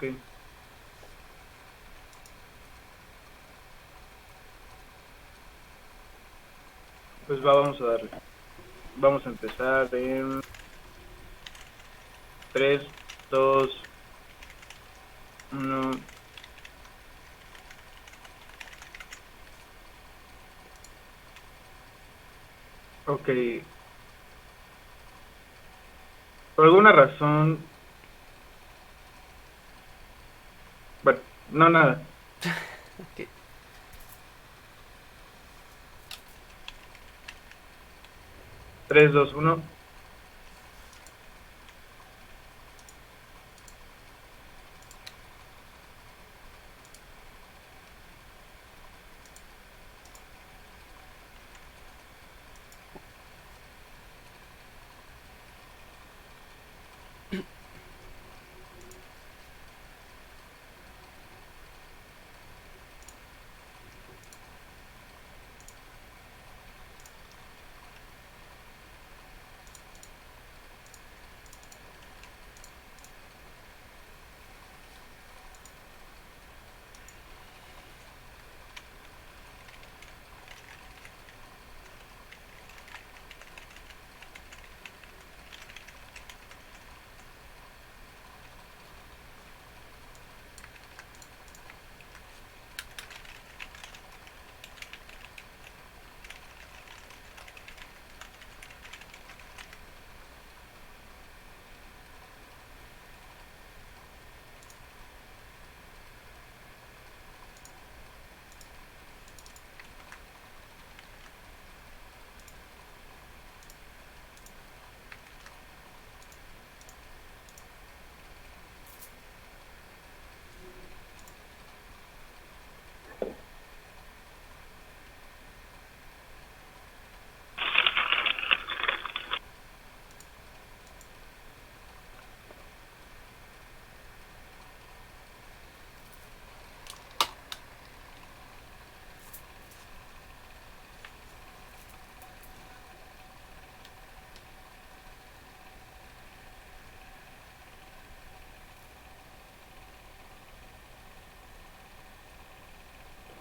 Ok. Pues vamos a darle. Vamos a empezar en 3, 2, 1. Ok. Por alguna razón... Bueno, no nada. Ok. 3, 2, 1.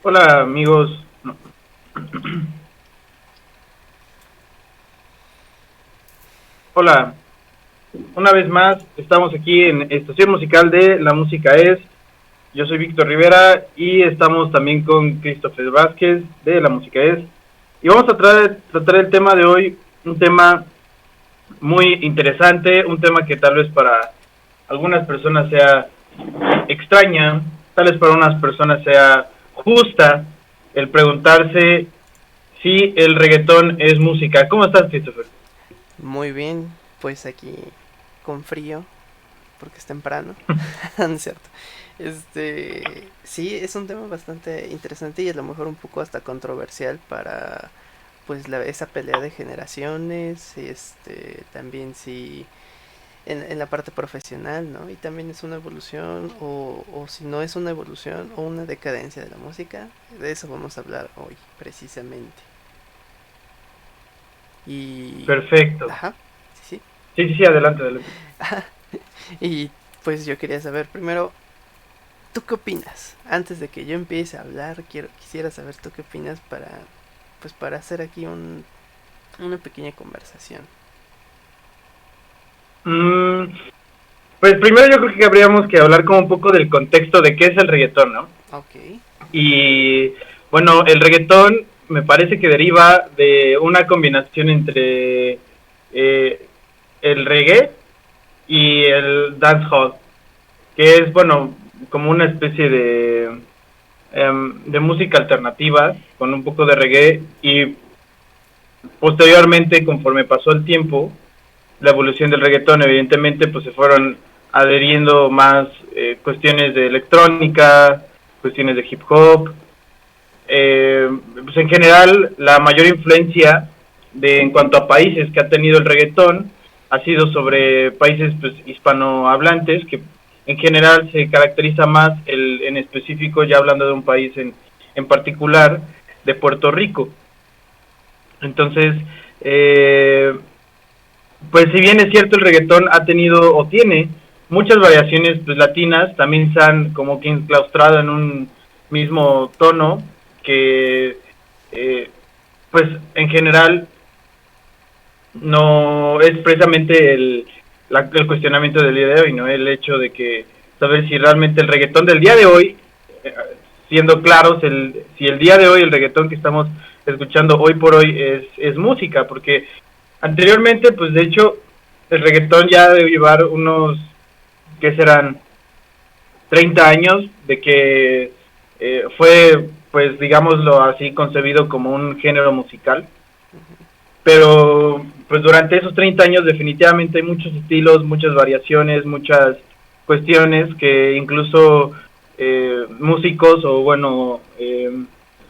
Hola amigos. No. Hola. Una vez más, estamos aquí en Estación Musical de La Música Es. Yo soy Víctor Rivera y estamos también con Christopher Vázquez de La Música Es. Y vamos a tratar el tema de hoy, un tema muy interesante, un tema que tal vez para algunas personas sea extraña, tal vez para unas personas sea justa, el preguntarse si el reggaetón es música. ¿Cómo estás, Christopher? Muy bien, pues aquí con frío, porque es temprano. No es cierto. Sí, es un tema bastante interesante y a lo mejor un poco hasta controversial para pues esa pelea de generaciones, también sí en la parte profesional, ¿no? Y también es una evolución o si no es una evolución o una decadencia de la música, de eso vamos a hablar hoy precisamente. Y Perfecto. ajá, sí, Sí, sí, sí, adelante, adelante. sí. Y pues yo quería saber primero, ¿tú qué opinas? Antes de que yo empiece a hablar, quisiera saber tú qué opinas para hacer aquí una pequeña conversación. Mm, pues primero yo creo que habríamos que hablar como un poco del contexto de qué es el reggaetón, ¿no? Ok. Y bueno, el reggaetón me parece que deriva de una combinación entre el reggae y el dancehall, que es, bueno, como una especie de música alternativa con un poco de reggae y posteriormente, conforme pasó el tiempo, la evolución del reggaetón, evidentemente, pues se fueron adheriendo más cuestiones de electrónica, cuestiones de hip hop. Pues en general, la mayor influencia en cuanto a países que ha tenido el reggaetón ha sido sobre países pues, hispanohablantes, que en general se caracteriza más, en específico, ya hablando de un país en particular, de Puerto Rico. Entonces, eh, pues si bien es cierto, el reggaetón ha tenido o tiene muchas variaciones pues, latinas también se han como que enclaustrado en un mismo tono que pues en general no es precisamente el cuestionamiento del día de hoy, ¿no? El hecho de que saber si realmente el reggaetón del día de hoy, siendo claros, si el día de hoy el reggaetón que estamos escuchando hoy por hoy es música, porque anteriormente, pues de hecho, el reggaetón ya debe llevar unos, ¿qué serán? 30 años de que fue, pues digámoslo así, concebido como un género musical. Pero pues durante esos 30 años definitivamente hay muchos estilos, muchas variaciones, muchas cuestiones que incluso músicos o bueno,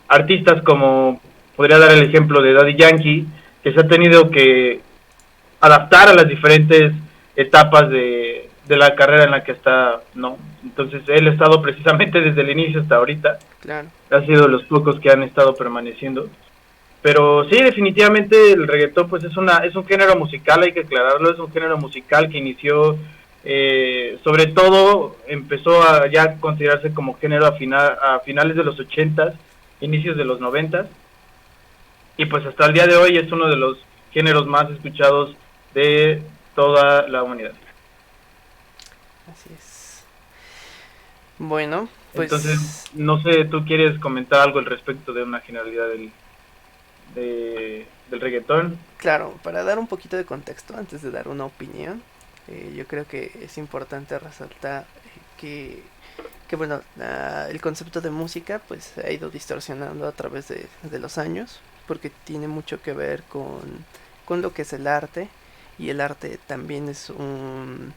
artistas como podría dar el ejemplo de Daddy Yankee, que se ha tenido que adaptar a las diferentes etapas de la carrera en la que está, ¿no? Entonces él ha estado precisamente desde el inicio hasta ahorita, Claro. ha sido de los pocos que han estado permaneciendo. Pero sí, definitivamente el reggaetón pues es un género musical, hay que aclararlo, es un género musical que inició, sobre todo empezó a ya considerarse como género a finales de los 80s, inicios de los 90s, y pues hasta el día de hoy es uno de los géneros más escuchados de toda la humanidad. Así es. Bueno, Entonces, pues no sé, ¿tú quieres comentar algo al respecto de una generalidad del reggaetón? claro, para dar un poquito de contexto antes de dar una opinión, yo creo que es importante resaltar que bueno, el concepto de música pues ha ido distorsionando a través de los años, porque tiene mucho que ver con lo que es el arte, y el arte también es un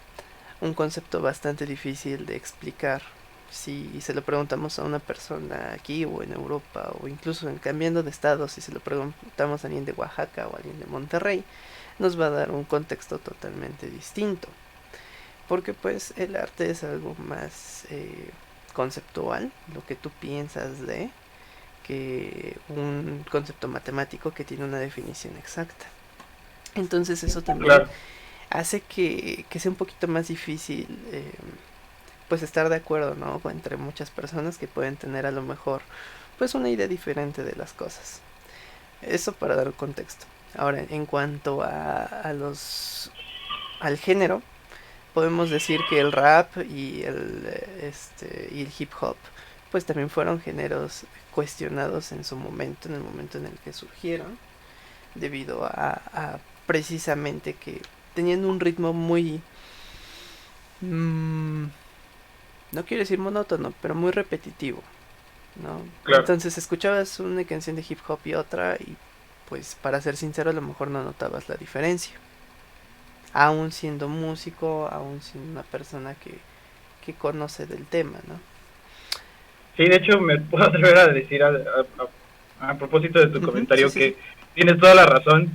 concepto bastante difícil de explicar. Si se lo preguntamos a una persona aquí o en Europa o incluso cambiando de estado, si se lo preguntamos a alguien de Oaxaca o a alguien de Monterrey, nos va a dar un contexto totalmente distinto. Porque pues el arte es algo más conceptual, lo que tú piensas de, que un concepto matemático que tiene una definición exacta. Entonces eso también Claro. hace que sea un poquito más difícil pues estar de acuerdo, ¿no? Entre muchas personas que pueden tener a lo mejor pues una idea diferente de las cosas. Eso para dar contexto. Ahora, en cuanto al género, podemos decir que el rap y el hip hop pues también fueron géneros cuestionados en su momento, en el momento en el que surgieron, debido a precisamente que tenían un ritmo muy mmm, no quiero decir monótono, pero muy repetitivo, ¿no? Claro. Entonces escuchabas una canción de hip hop y otra y pues para ser sincero a lo mejor no notabas la diferencia. Aún siendo músico, aún siendo una persona que conoce del tema, ¿no? Sí, de hecho me puedo atrever a decir a propósito de tu Uh-huh, sí, comentario sí, sí. que tienes toda la razón.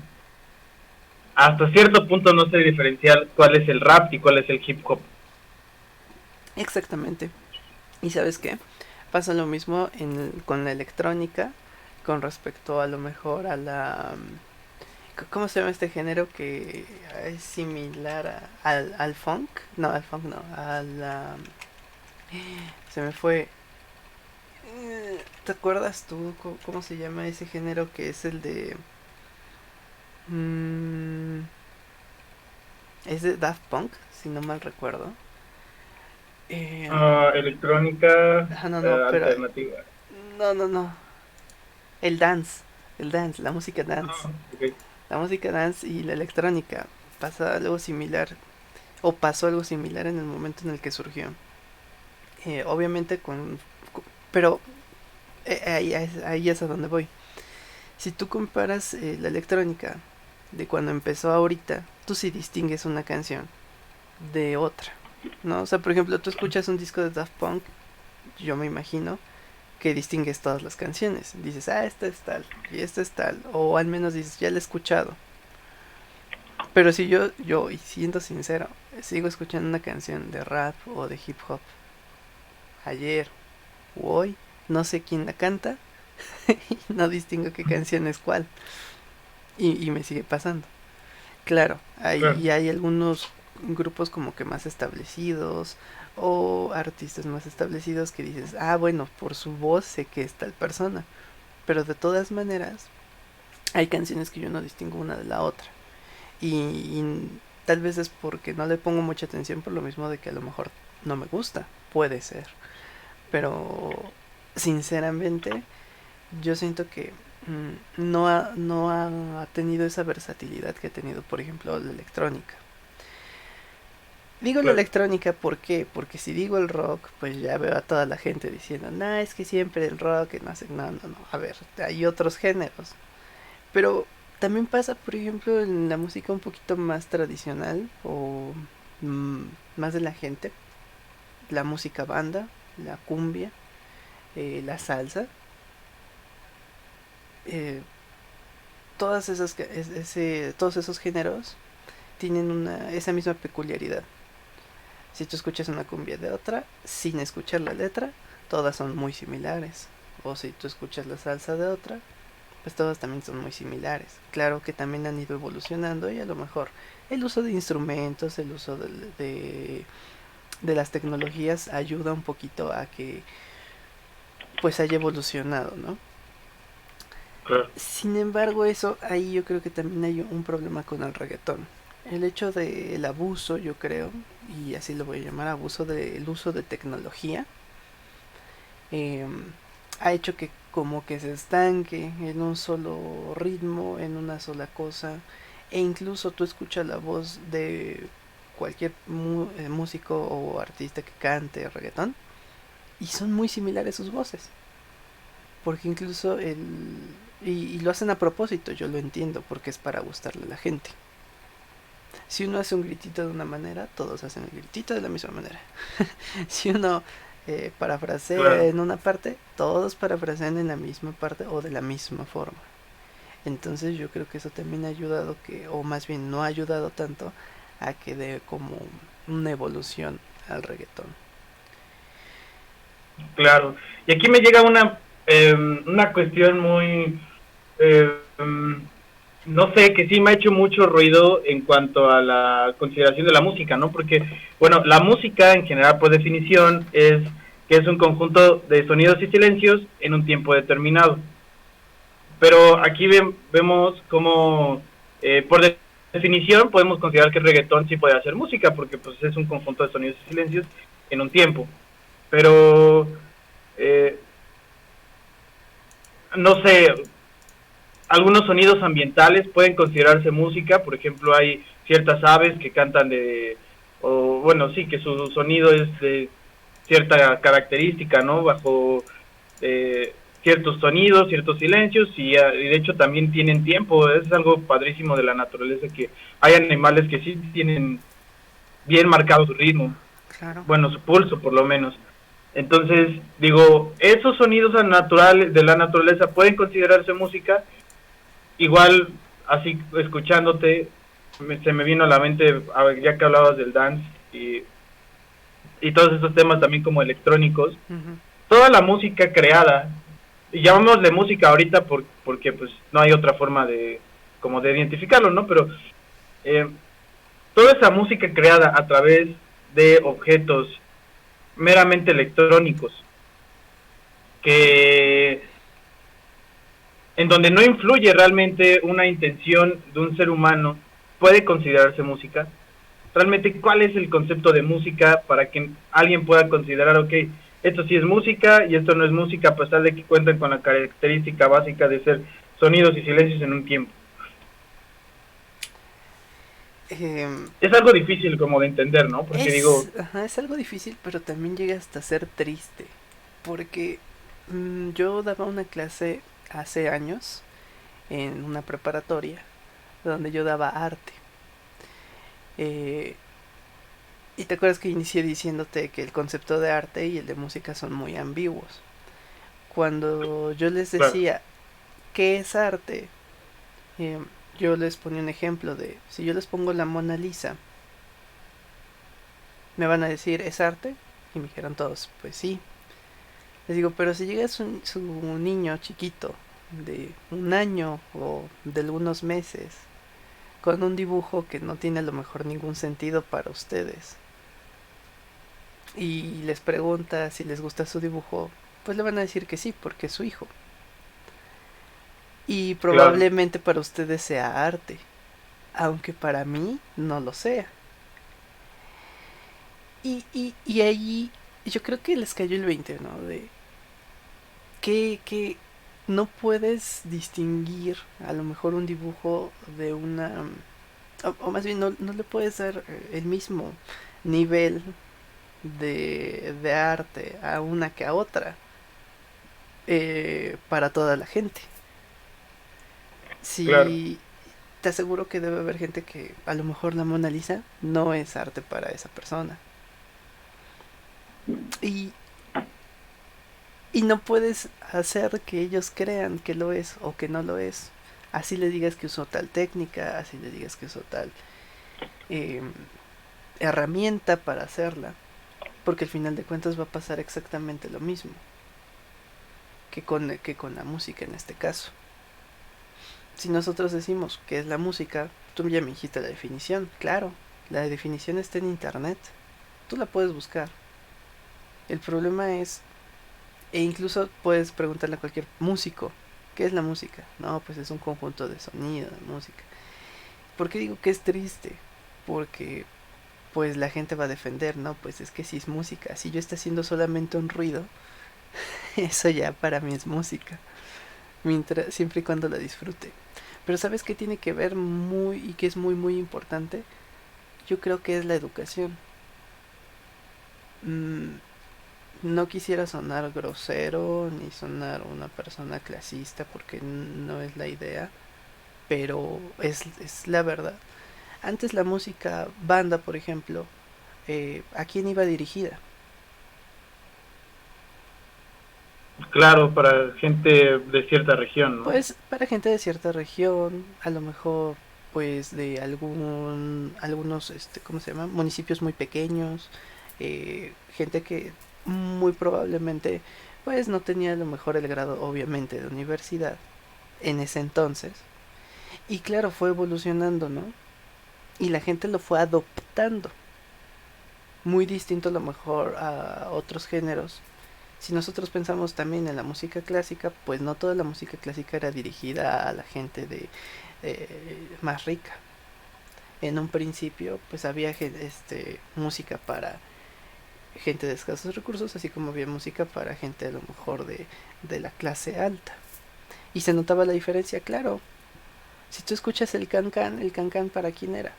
Hasta cierto punto no sé diferenciar cuál es el rap y cuál es el hip hop. Exactamente. ¿Y sabes qué? Pasa lo mismo con la electrónica, con respecto a lo mejor a la... ¿Cómo se llama este género que es similar al funk? No, al funk no, a la... Se me fue... ¿Te acuerdas tú cómo se llama ese género que es el de... mm, es de Daft Punk, si no mal recuerdo. Eh, Electrónica no, no, pero... alternativa. No, no, no. El dance. El dance, la música dance. Okay. La música dance y la electrónica. Pasa algo similar. O pasó algo similar en el momento en el que surgió. Obviamente pero ahí es a donde voy. Si tú comparas la electrónica de cuando empezó ahorita, tú sí distingues una canción de otra, ¿no? O sea, por ejemplo, tú escuchas un disco de Daft Punk, yo me imagino que distingues todas las canciones. Dices, esta es tal y esta es tal. O al menos dices, ya la he escuchado. Pero si y siendo sincero, sigo escuchando una canción de rap o de hip hop ayer o hoy, no sé quién la canta y no distingo qué canción es cuál. Y me sigue pasando. Claro, Claro. hay algunos grupos como que más establecidos o artistas más establecidos que dices, ah, bueno, por su voz sé que es tal persona, pero de todas maneras hay canciones que yo no distingo una de la otra y tal vez es porque no le pongo mucha atención por lo mismo de que a lo mejor no me gusta, puede ser, pero sinceramente yo siento que no ha tenido esa versatilidad que ha tenido, por ejemplo, la electrónica. Digo la Claro, electrónica, ¿por qué? Porque si digo el rock, pues ya veo a toda la gente diciendo, nah, es que siempre el rock, no sé, no, no, no. A ver, hay otros géneros. Pero también pasa, por ejemplo, en la música un poquito más tradicional o mm, más de la gente, la música banda, la cumbia, la salsa, eh, todos esos géneros tienen esa misma peculiaridad. Si tú escuchas una cumbia de otra, sin escuchar la letra, todas son muy similares. O si tú escuchas la salsa de otra, pues todas también son muy similares. Claro que también han ido evolucionando y a lo mejor el uso de instrumentos, el uso de las tecnologías ayuda un poquito a que pues haya evolucionado, ¿no? claro. Sin embargo, eso ahí yo creo que también hay un problema con el reggaetón. El hecho del abuso, yo creo, y así lo voy a llamar, abuso del uso de tecnología, eh, ha hecho que como que se estanque en un solo ritmo, en una sola cosa, e incluso tú escuchas la voz de cualquier músico o artista que cante reggaetón y son muy similares sus voces, porque incluso y lo hacen a propósito, yo lo entiendo, porque es para gustarle a la gente. Si uno hace un gritito de una manera, todos hacen el gritito de la misma manera. Si uno parafrasea Claro. en una parte, todos parafrasean en la misma parte o de la misma forma. Entonces yo creo que eso también ha ayudado que, o más bien no ha ayudado tanto a que dé como una evolución al reggaetón. Claro. Y aquí me llega una cuestión muy, eh, no sé, que sí me ha hecho mucho ruido en cuanto a la consideración de la música, ¿no? Porque, bueno, la música en general, por definición, es que es un conjunto de sonidos y silencios en un tiempo determinado. Pero aquí vemos como, por definición, podemos considerar que el reggaetón sí puede hacer música, porque pues es un conjunto de sonidos y silencios en un tiempo. Pero eh, no sé, algunos sonidos ambientales pueden considerarse música, por ejemplo, hay ciertas aves que cantan o bueno, sí, que su sonido es de cierta característica, ¿no? Bajo ciertos sonidos, ciertos silencios, y de hecho también tienen tiempo, es algo padrísimo de la naturaleza, que hay animales que sí tienen bien marcado su ritmo, Claro. bueno, su pulso por lo menos. Entonces, digo, esos sonidos naturales de la naturaleza pueden considerarse música. Igual, así escuchándote, se me vino a la mente, ya que hablabas del dance y todos esos temas también como electrónicos, Ujú. toda la música creada, y llamémosle música ahorita porque pues no hay otra forma de como de identificarlo, ¿no? Pero eh, toda esa música creada a través de objetos meramente electrónicos, que en donde no influye realmente una intención de un ser humano, puede considerarse música. Realmente, ¿cuál es el concepto de música para que alguien pueda considerar, ok, esto sí es música y esto no es música, a pesar de que cuentan con la característica básica de ser sonidos y silencios en un tiempo? Em, Es algo difícil como de entender, ¿no? Porque digo, ajá, es algo difícil, pero también llega hasta ser triste, porque yo daba una clase hace años en una preparatoria donde yo daba arte. Eh, y te acuerdas que inicié diciéndote que el concepto de arte y el de música son muy ambiguos. Cuando yo les claro, decía qué es arte, eh, yo les ponía un ejemplo de, si yo les pongo la Mona Lisa, me van a decir, ¿es arte? Y me dijeron todos, pues sí. Les digo, pero si llega su niño chiquito de un año o de algunos meses con un dibujo que no tiene a lo mejor ningún sentido para ustedes y les pregunta si les gusta su dibujo, pues le van a decir que sí, porque es su hijo. Y Claro, probablemente para ustedes sea arte, aunque para mí no lo sea. Y ahí yo creo que les cayó el 20, ¿no? De que no puedes distinguir a lo mejor un dibujo de una... O más bien no le puedes dar el mismo nivel de arte a una que a otra para toda la gente. claro, Si te aseguro que debe haber gente que a lo mejor la Mona Lisa no es arte para esa persona. Y, y no puedes hacer que ellos crean que lo es o que no lo es. Así le digas que usó tal técnica, así le digas que usó tal eh, herramienta para hacerla. Porque al final de cuentas va a pasar exactamente lo mismo que con la música en este caso. Si nosotros decimos que es la música, tú ya me dijiste la definición, claro, la definición está en internet, tú la puedes buscar. El problema es, e incluso puedes preguntarle a cualquier músico, ¿qué es la música? No, pues es un conjunto de sonido, de música. ¿Por qué digo que es triste? Porque pues la gente va a defender, no, pues es que si es música, si yo estoy haciendo solamente un ruido, eso ya para mí es música, mientras, siempre y cuando la disfrute. Pero ¿sabes qué tiene que ver muy y que es muy muy importante? Yo creo que es la educación. Mm, no quisiera sonar grosero ni sonar una persona clasista porque no es la idea, pero es la verdad. Antes la música banda, por ejemplo, ¿a quién iba dirigida? claro, para gente de cierta región, ¿no? Pues para gente de cierta región, a lo mejor pues de algunos, ¿cómo se llama? Municipios muy pequeños, gente que muy probablemente pues no tenía a lo mejor el grado obviamente de universidad en ese entonces. Y claro, fue evolucionando, ¿no? Y la gente lo fue adoptando. Muy distinto a lo mejor a otros géneros. Si nosotros pensamos también en la música clásica, pues no toda la música clásica era dirigida a la gente de más rica. En un principio, pues había música para gente de escasos recursos, así como había música para gente a lo mejor de la clase alta. Y se notaba la diferencia, claro. Si tú escuchas el can para quién era.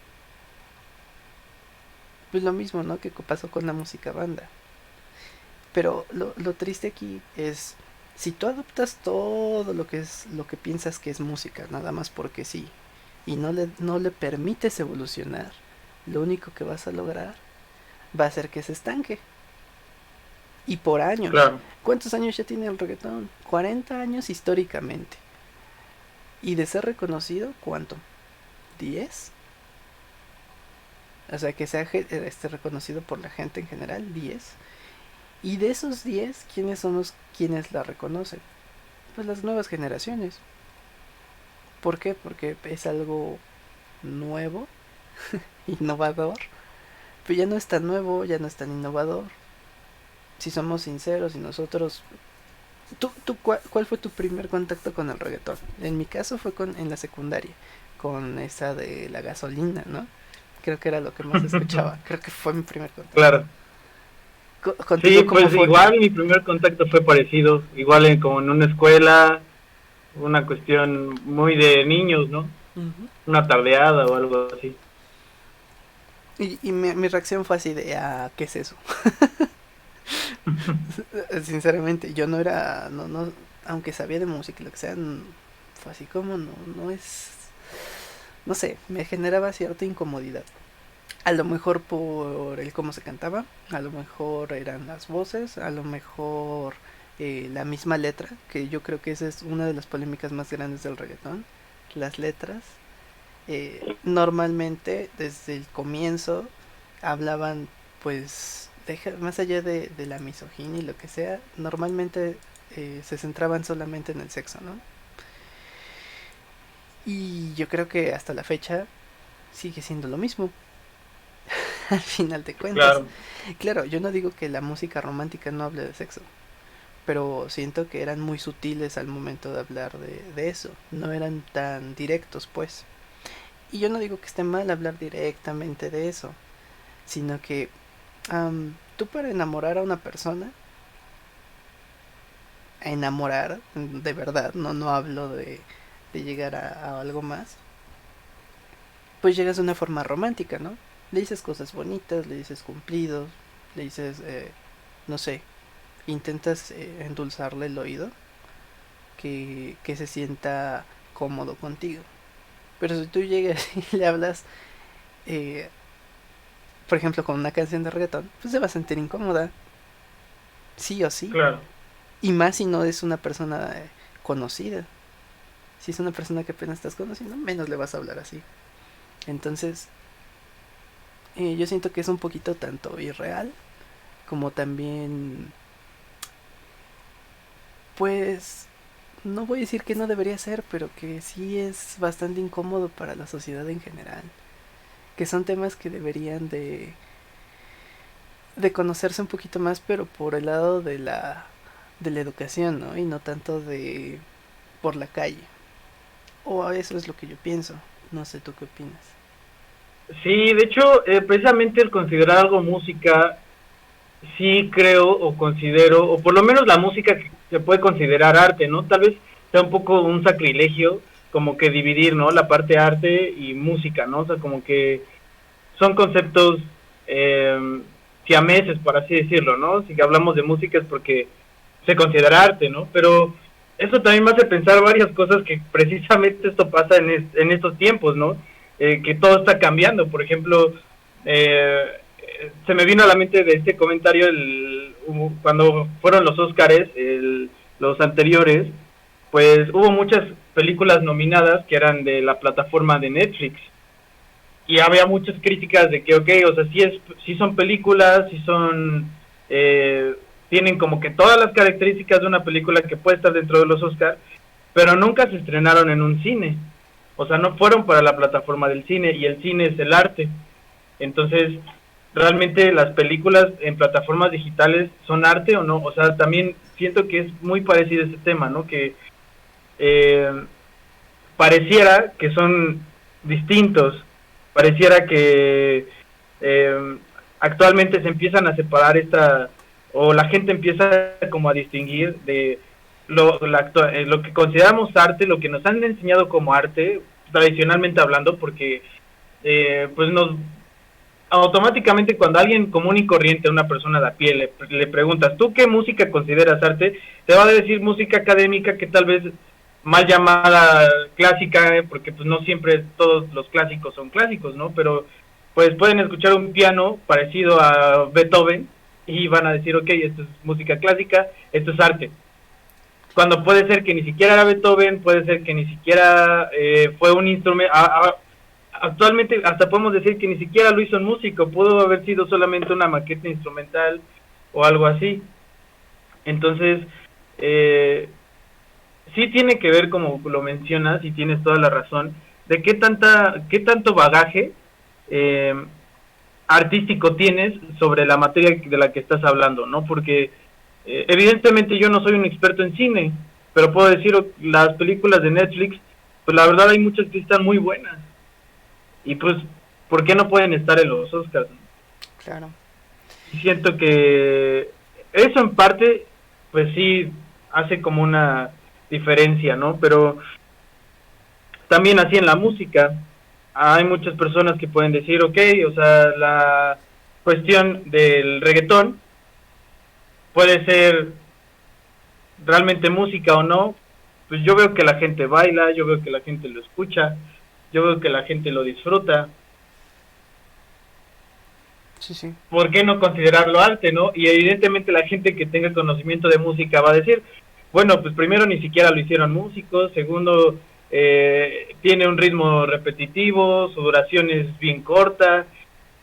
Pues lo mismo, ¿no? Que pasó con la música banda. Pero lo triste aquí es si tú adoptas todo lo que es lo que piensas que es música, nada más porque sí, y no le permites evolucionar, lo único que vas a lograr va a ser que se estanque. Y por años. Claro. ¿Cuántos años ya tiene el reggaetón? 40 años históricamente. Y de ser reconocido, ¿cuánto? ¿10? O sea, que sea reconocido por la gente en general, 10. Y de esos 10, ¿quiénes son los quienes la reconocen? Pues las nuevas generaciones. ¿Por qué? Porque es algo nuevo, innovador, pero ya no es tan nuevo, ya no es tan innovador. Si somos sinceros y nosotros... ¿Cuál fue tu primer contacto con el reggaetón? En mi caso fue en la secundaria, con esa de la gasolina, ¿no? Creo que era lo que más escuchaba. Creo que fue mi primer contacto. Claro. Sí, ¿Contigo cómo pues fue? igual mi primer contacto fue parecido, igual como en una escuela, una cuestión muy de niños, ¿no? Ujú. Una tardeada o algo así. Y mi reacción fue así de, ah, ¿qué es eso? Sinceramente, yo no era, aunque sabía de música y lo que sea, fue así como, no es, no sé, me generaba cierta incomodidad. A lo mejor por el cómo se cantaba, a lo mejor eran las voces, a lo mejor la misma letra, que yo creo que esa es una de las polémicas más grandes del reggaetón, las letras. Normalmente, desde el comienzo, hablaban, pues, más allá de la misoginia y lo que sea, normalmente se centraban solamente en el sexo, ¿no? Y yo creo que hasta la fecha sigue siendo lo mismo, al final de cuentas. Claro, Claro, yo no digo que la música romántica no hable de sexo, pero siento que eran muy sutiles al momento de hablar de eso, no eran tan directos, pues. Y yo no digo que esté mal hablar directamente de eso, sino que tú para enamorar a una persona, a enamorar de verdad, no hablo de llegar a algo más, pues llegas de una forma romántica, ¿no? Le dices cosas bonitas, le dices cumplidos, le dices, no sé, intentas endulzarle el oído, que se sienta cómodo contigo. Pero si tú llegas y le hablas, eh, por ejemplo, con una canción de reggaetón, pues se va a sentir incómoda, sí o sí. claro. Y más si no es una persona conocida. Si es una persona que apenas estás conociendo, menos le vas a hablar así. Entonces, yo siento que es un poquito tanto irreal como también, pues, no voy a decir que no debería ser, pero que sí es bastante incómodo para la sociedad en general. Que son temas que deberían de conocerse un poquito más, pero por el lado de la educación, ¿no? Y no tanto de por la calle. O eso es lo que yo pienso. No sé tú qué opinas. Sí, de hecho, precisamente el considerar algo música, sí creo o considero, o por lo menos la música que se puede considerar arte, ¿no? Tal vez sea un poco un sacrilegio, como que dividir, ¿no? La parte arte y música, ¿no? O sea, como que son conceptos siameses, por así decirlo, ¿no? Si hablamos de música es porque se considera arte, ¿no? Pero eso también me hace pensar varias cosas que precisamente esto pasa en estos tiempos, ¿no? Que todo está cambiando. Por ejemplo, eh, se me vino a la mente de este comentario cuando fueron los Óscares, los anteriores, pues hubo muchas películas nominadas que eran de la plataforma de Netflix y había muchas críticas de que, ok, o sea, sí son películas, sí son, tienen como que todas las características de una película que puede estar dentro de los Oscars, pero nunca se estrenaron en un cine. O sea, no fueron para la plataforma del cine y el cine es el arte. Entonces, realmente las películas en plataformas digitales son arte o no. O sea, también siento que es muy parecido ese tema, ¿no? Que eh, pareciera que son distintos, pareciera que eh, actualmente se empiezan a separar o la gente empieza como a distinguir de lo que consideramos arte, lo que nos han enseñado como arte, tradicionalmente hablando, porque pues nos automáticamente cuando alguien común y corriente, una persona de a pie, le preguntas, ¿tú qué música consideras arte? Te va a decir música académica que tal vez mal llamada clásica, porque pues no siempre todos los clásicos son clásicos, ¿no? Pero pues pueden escuchar un piano parecido a Beethoven y van a decir, ok, esto es música clásica, esto es arte. Cuando puede ser que ni siquiera era Beethoven, puede ser que ni siquiera fue un instrumento, actualmente hasta podemos decir que ni siquiera lo hizo un músico, pudo haber sido solamente una maqueta instrumental o algo así. Entonces, eh, sí tiene que ver, como lo mencionas, y tienes toda la razón, de qué tanto bagaje eh, artístico tienes sobre la materia de la que estás hablando, ¿no? Porque evidentemente yo no soy un experto en cine, pero puedo decir las películas de Netflix, pues la verdad hay muchas que están muy buenas. Y pues, ¿por qué no pueden estar en los Oscars? Claro. Y siento que eso en parte, pues sí, hace como una diferencia, ¿no? Pero también así en la música, hay muchas personas que pueden decir, ok, o sea, la cuestión del reggaetón puede ser realmente música o no, pues yo veo que la gente baila, yo veo que la gente lo escucha, yo veo que la gente lo disfruta, Sí, sí. ¿por qué no considerarlo arte, no? Y evidentemente la gente que tenga conocimiento de música va a decir, bueno, pues primero ni siquiera lo hicieron músicos, segundo, tiene un ritmo repetitivo, su duración es bien corta,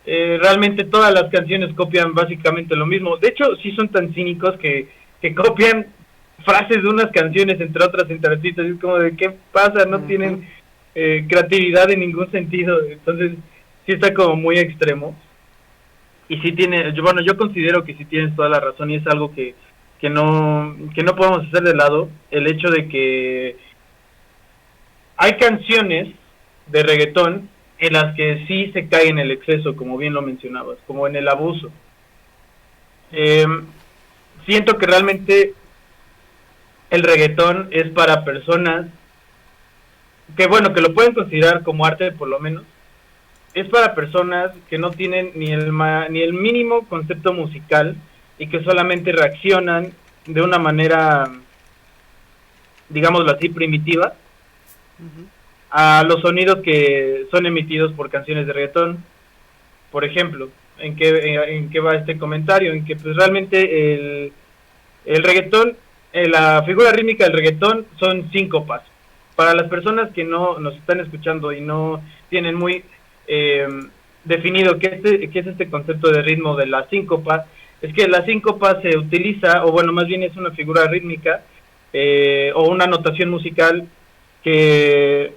realmente todas las canciones copian básicamente lo mismo. De hecho, sí son tan cínicos que copian frases de unas canciones entre otras entre artistas, es como de qué pasa, no Ujú. tienen creatividad en ningún sentido. Entonces, sí está como muy extremo. Y sí tiene, bueno, yo considero que sí tienes toda la razón y es algo que no podemos hacer de lado. El hecho de que hay canciones de reggaetón en las que sí se cae en el exceso, como bien lo mencionabas, como en el abuso. Eh, Siento que realmente el reggaetón es para personas que, bueno, que lo pueden considerar como arte por lo menos, es para personas que no tienen ni el mínimo concepto musical y que solamente reaccionan de una manera, digámoslo así, primitiva Ujú. a los sonidos que son emitidos por canciones de reggaetón. Por ejemplo, en qué va este comentario? En que pues realmente el reggaetón, la figura rítmica del reggaetón son síncopas. Para las personas que no nos están escuchando y no tienen muy eh, definido qué es este concepto de ritmo de la síncopa, es que la síncopa se utiliza, o bueno, más bien es una figura rítmica o una notación musical que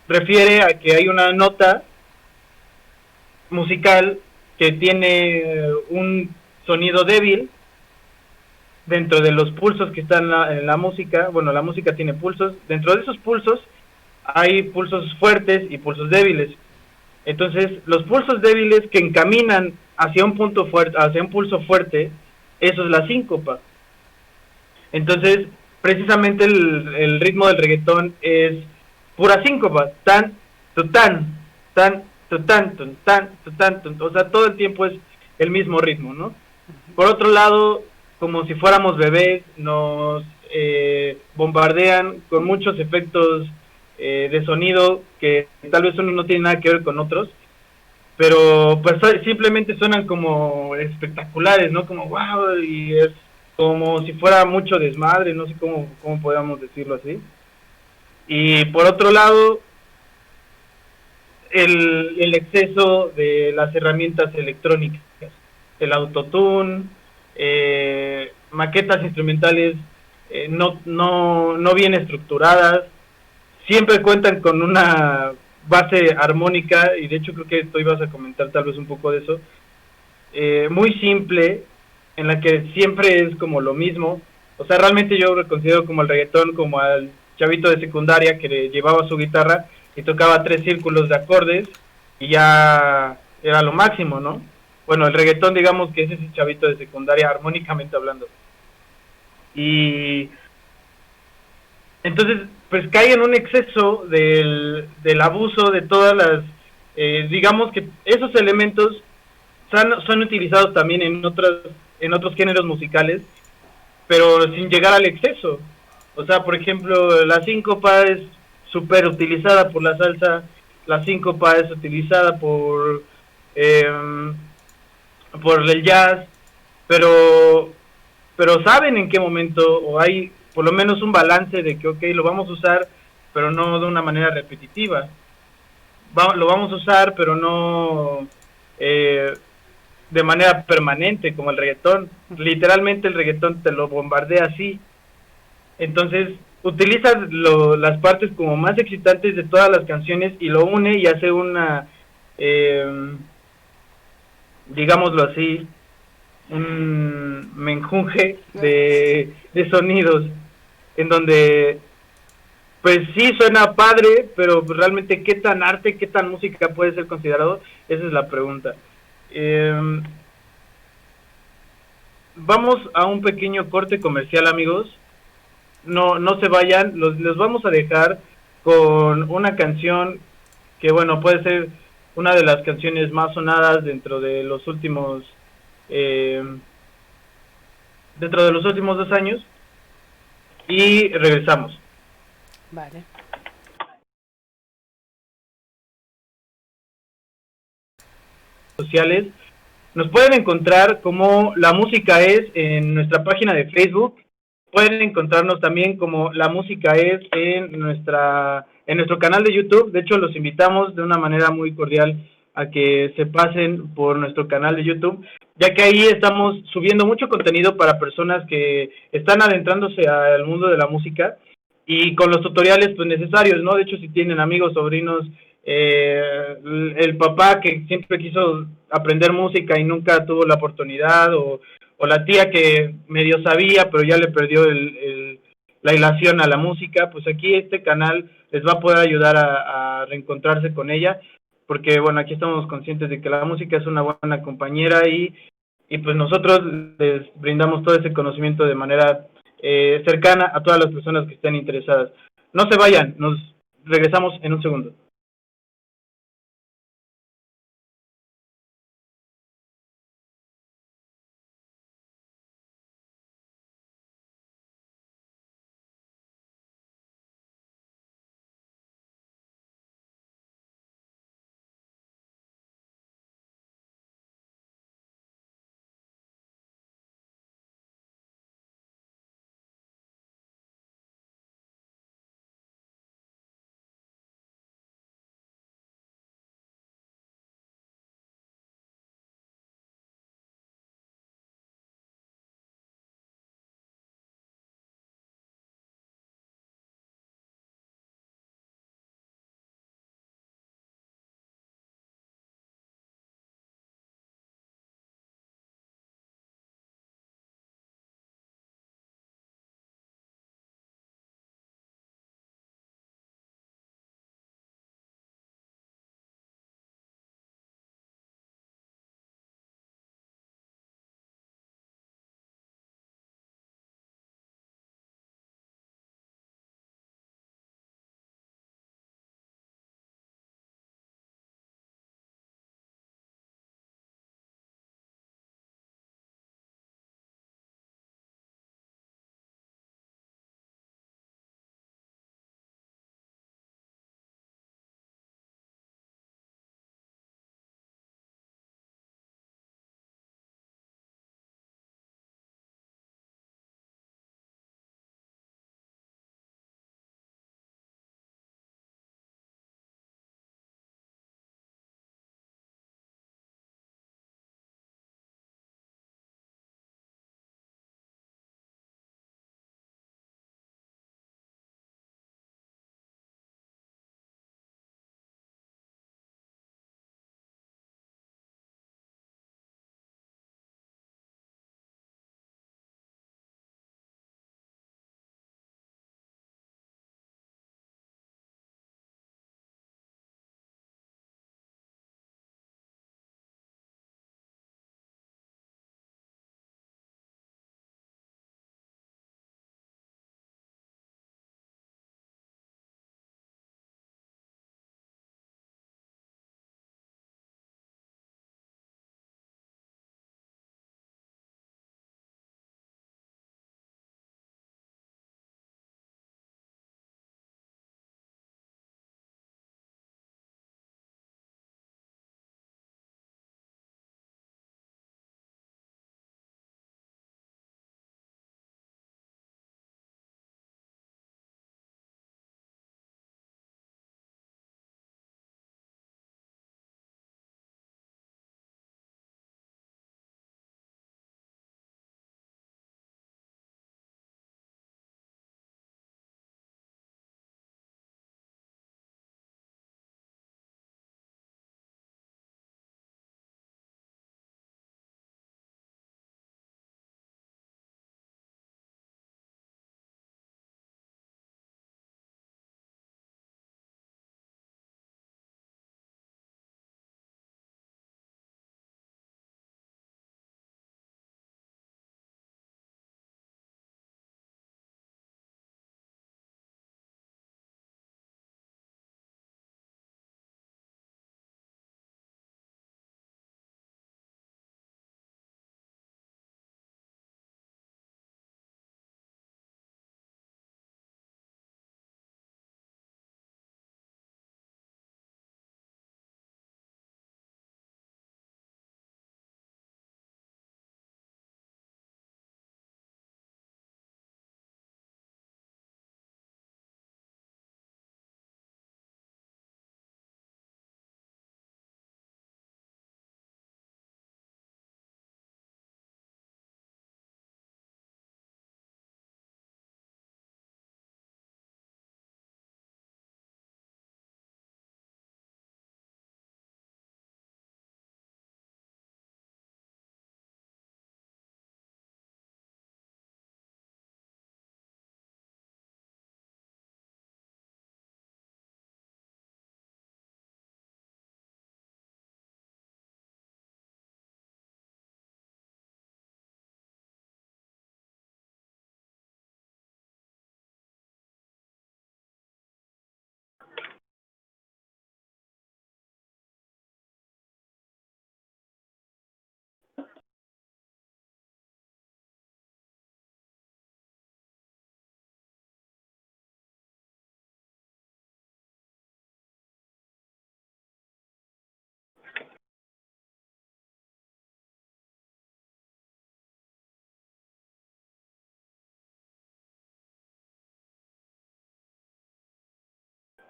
refiere a que hay una nota musical que tiene un sonido débil dentro de los pulsos que están en la música. Bueno, la música tiene pulsos. Dentro de esos pulsos hay pulsos fuertes y pulsos débiles. Entonces, los pulsos débiles que encaminan hacia un punto fuerte, hacia un pulso fuerte, eso es la síncopa. Entonces, precisamente el ritmo del reggaetón es pura síncopa, tan, tan, tan, tan, tan, tan, o sea, todo el tiempo es el mismo ritmo, ¿no? Por otro lado, como si fuéramos bebés, nos bombardean con muchos efectos de sonido que tal vez uno no tiene nada que ver con otros, pero pues simplemente suenan como espectaculares, ¿no? Como wow, y es como si fuera mucho desmadre, no sé cómo podríamos decirlo así. Y por otro lado, el exceso de las herramientas electrónicas, el autotune, maquetas instrumentales no bien estructuradas, siempre cuentan con una base armónica, y de hecho creo que tú ibas a comentar tal vez un poco de eso, muy simple, en la que siempre es como lo mismo. O sea, realmente yo lo considero como el reggaetón, como al chavito de secundaria que le llevaba su guitarra y tocaba 3 círculos de acordes y ya era lo máximo, ¿no? Bueno, el reggaetón digamos que es ese chavito de secundaria armónicamente hablando. Y entonces, pues cae en un exceso del abuso de todas las, digamos que esos elementos son utilizados también en otros géneros musicales, pero sin llegar al exceso. O sea, por ejemplo, la síncopa es súper utilizada por la salsa, la síncopa es utilizada eh, por el jazz, pero, pero saben en qué momento, o hay por lo menos un balance de que, ok, lo vamos a usar, pero no de una manera repetitiva. Lo vamos a usar, pero no de manera permanente como el reggaetón. Literalmente el reggaetón te lo bombardea así. Entonces utiliza las partes como más excitantes de todas las canciones y lo une y hace una, digámoslo así, un menjunje de sonidos en donde pues sí suena padre, pero realmente qué tan arte, qué tan música puede ser considerado, esa es la pregunta. Eh, Vamos a un pequeño corte comercial, amigos. No se vayan, les vamos a dejar con una canción que, bueno, puede ser una de las canciones más sonadas eh, dentro de los últimos 2 años, y regresamos. Vale. Sociales. Nos pueden encontrar como La Música Es en nuestra página de Facebook. Pueden encontrarnos también como La Música Es en nuestro canal de YouTube. De hecho, los invitamos de una manera muy cordial a que se pasen por nuestro canal de YouTube, ya que ahí estamos subiendo mucho contenido para personas que están adentrándose al mundo de la música y con los tutoriales pues necesarios, ¿no? De hecho, si tienen amigos, sobrinos, el papá que siempre quiso aprender música y nunca tuvo la oportunidad, o la tía que medio sabía, pero ya le perdió la ilación a la música, pues aquí este canal les va a poder ayudar a reencontrarse con ella, porque bueno, aquí estamos conscientes de que la música es una buena compañera y pues nosotros les brindamos todo ese conocimiento de manera cercana a todas las personas que estén interesadas. No se vayan, nos regresamos en un segundo.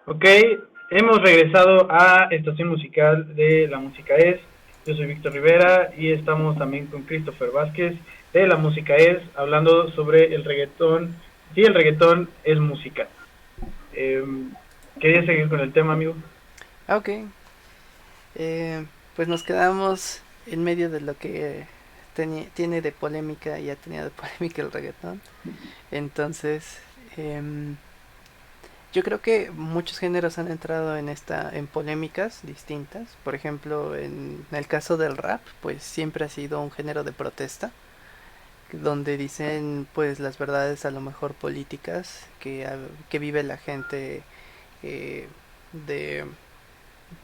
Ok, hemos regresado a Estación Musical de La Música Es. Yo soy Víctor Rivera y estamos también con Christopher Vázquez de La Música Es, hablando sobre el reggaetón. Sí, el reggaetón es música. Eh, ¿Quería seguir con el tema, amigo? Ok, pues nos quedamos en medio de lo que tiene de polémica y ha tenido de polémica el reggaetón. Entonces, em, yo creo que muchos géneros han entrado en polémicas distintas. Por ejemplo, en el caso del rap, pues siempre ha sido un género de protesta, donde dicen pues las verdades a lo mejor políticas que vive la gente, eh, de,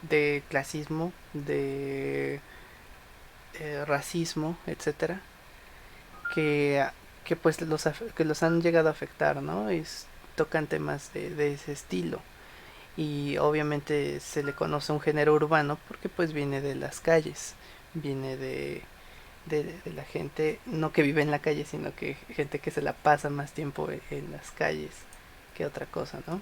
de clasismo, de racismo, etcétera, que, que pues que los han llegado a afectar, ¿no? Tocan temas de ese estilo. Y obviamente se le conoce un género urbano porque pues viene de las calles, viene de la gente, no que vive en la calle, sino que gente que se la pasa más tiempo en las calles que otra cosa, ¿no?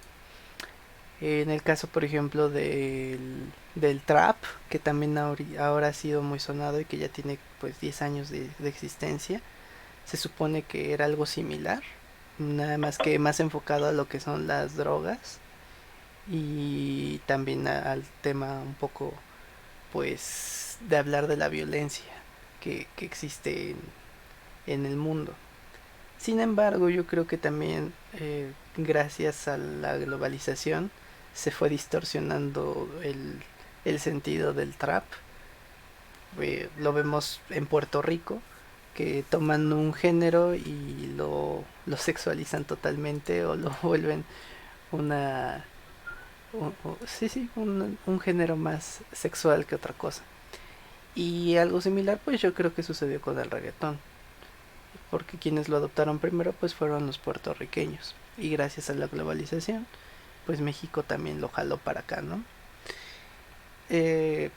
En el caso, por ejemplo, del trap, que también ahora ha sido muy sonado y que ya tiene pues 10 años de existencia, se supone que era algo similar, nada más que más enfocado a lo que son las drogas y también al tema un poco pues de hablar de la violencia que existe en el mundo. Sin embargo, yo creo que también gracias a la globalización se fue distorsionando el sentido del trap. Lo vemos en Puerto Rico, que toman un género y lo sexualizan totalmente o lo vuelven una... sí, sí, un género más sexual que otra cosa. Y algo similar pues yo creo que sucedió con el reggaetón, porque quienes lo adoptaron primero pues fueron los puertorriqueños y gracias a la globalización pues México también lo jaló para acá, ¿no?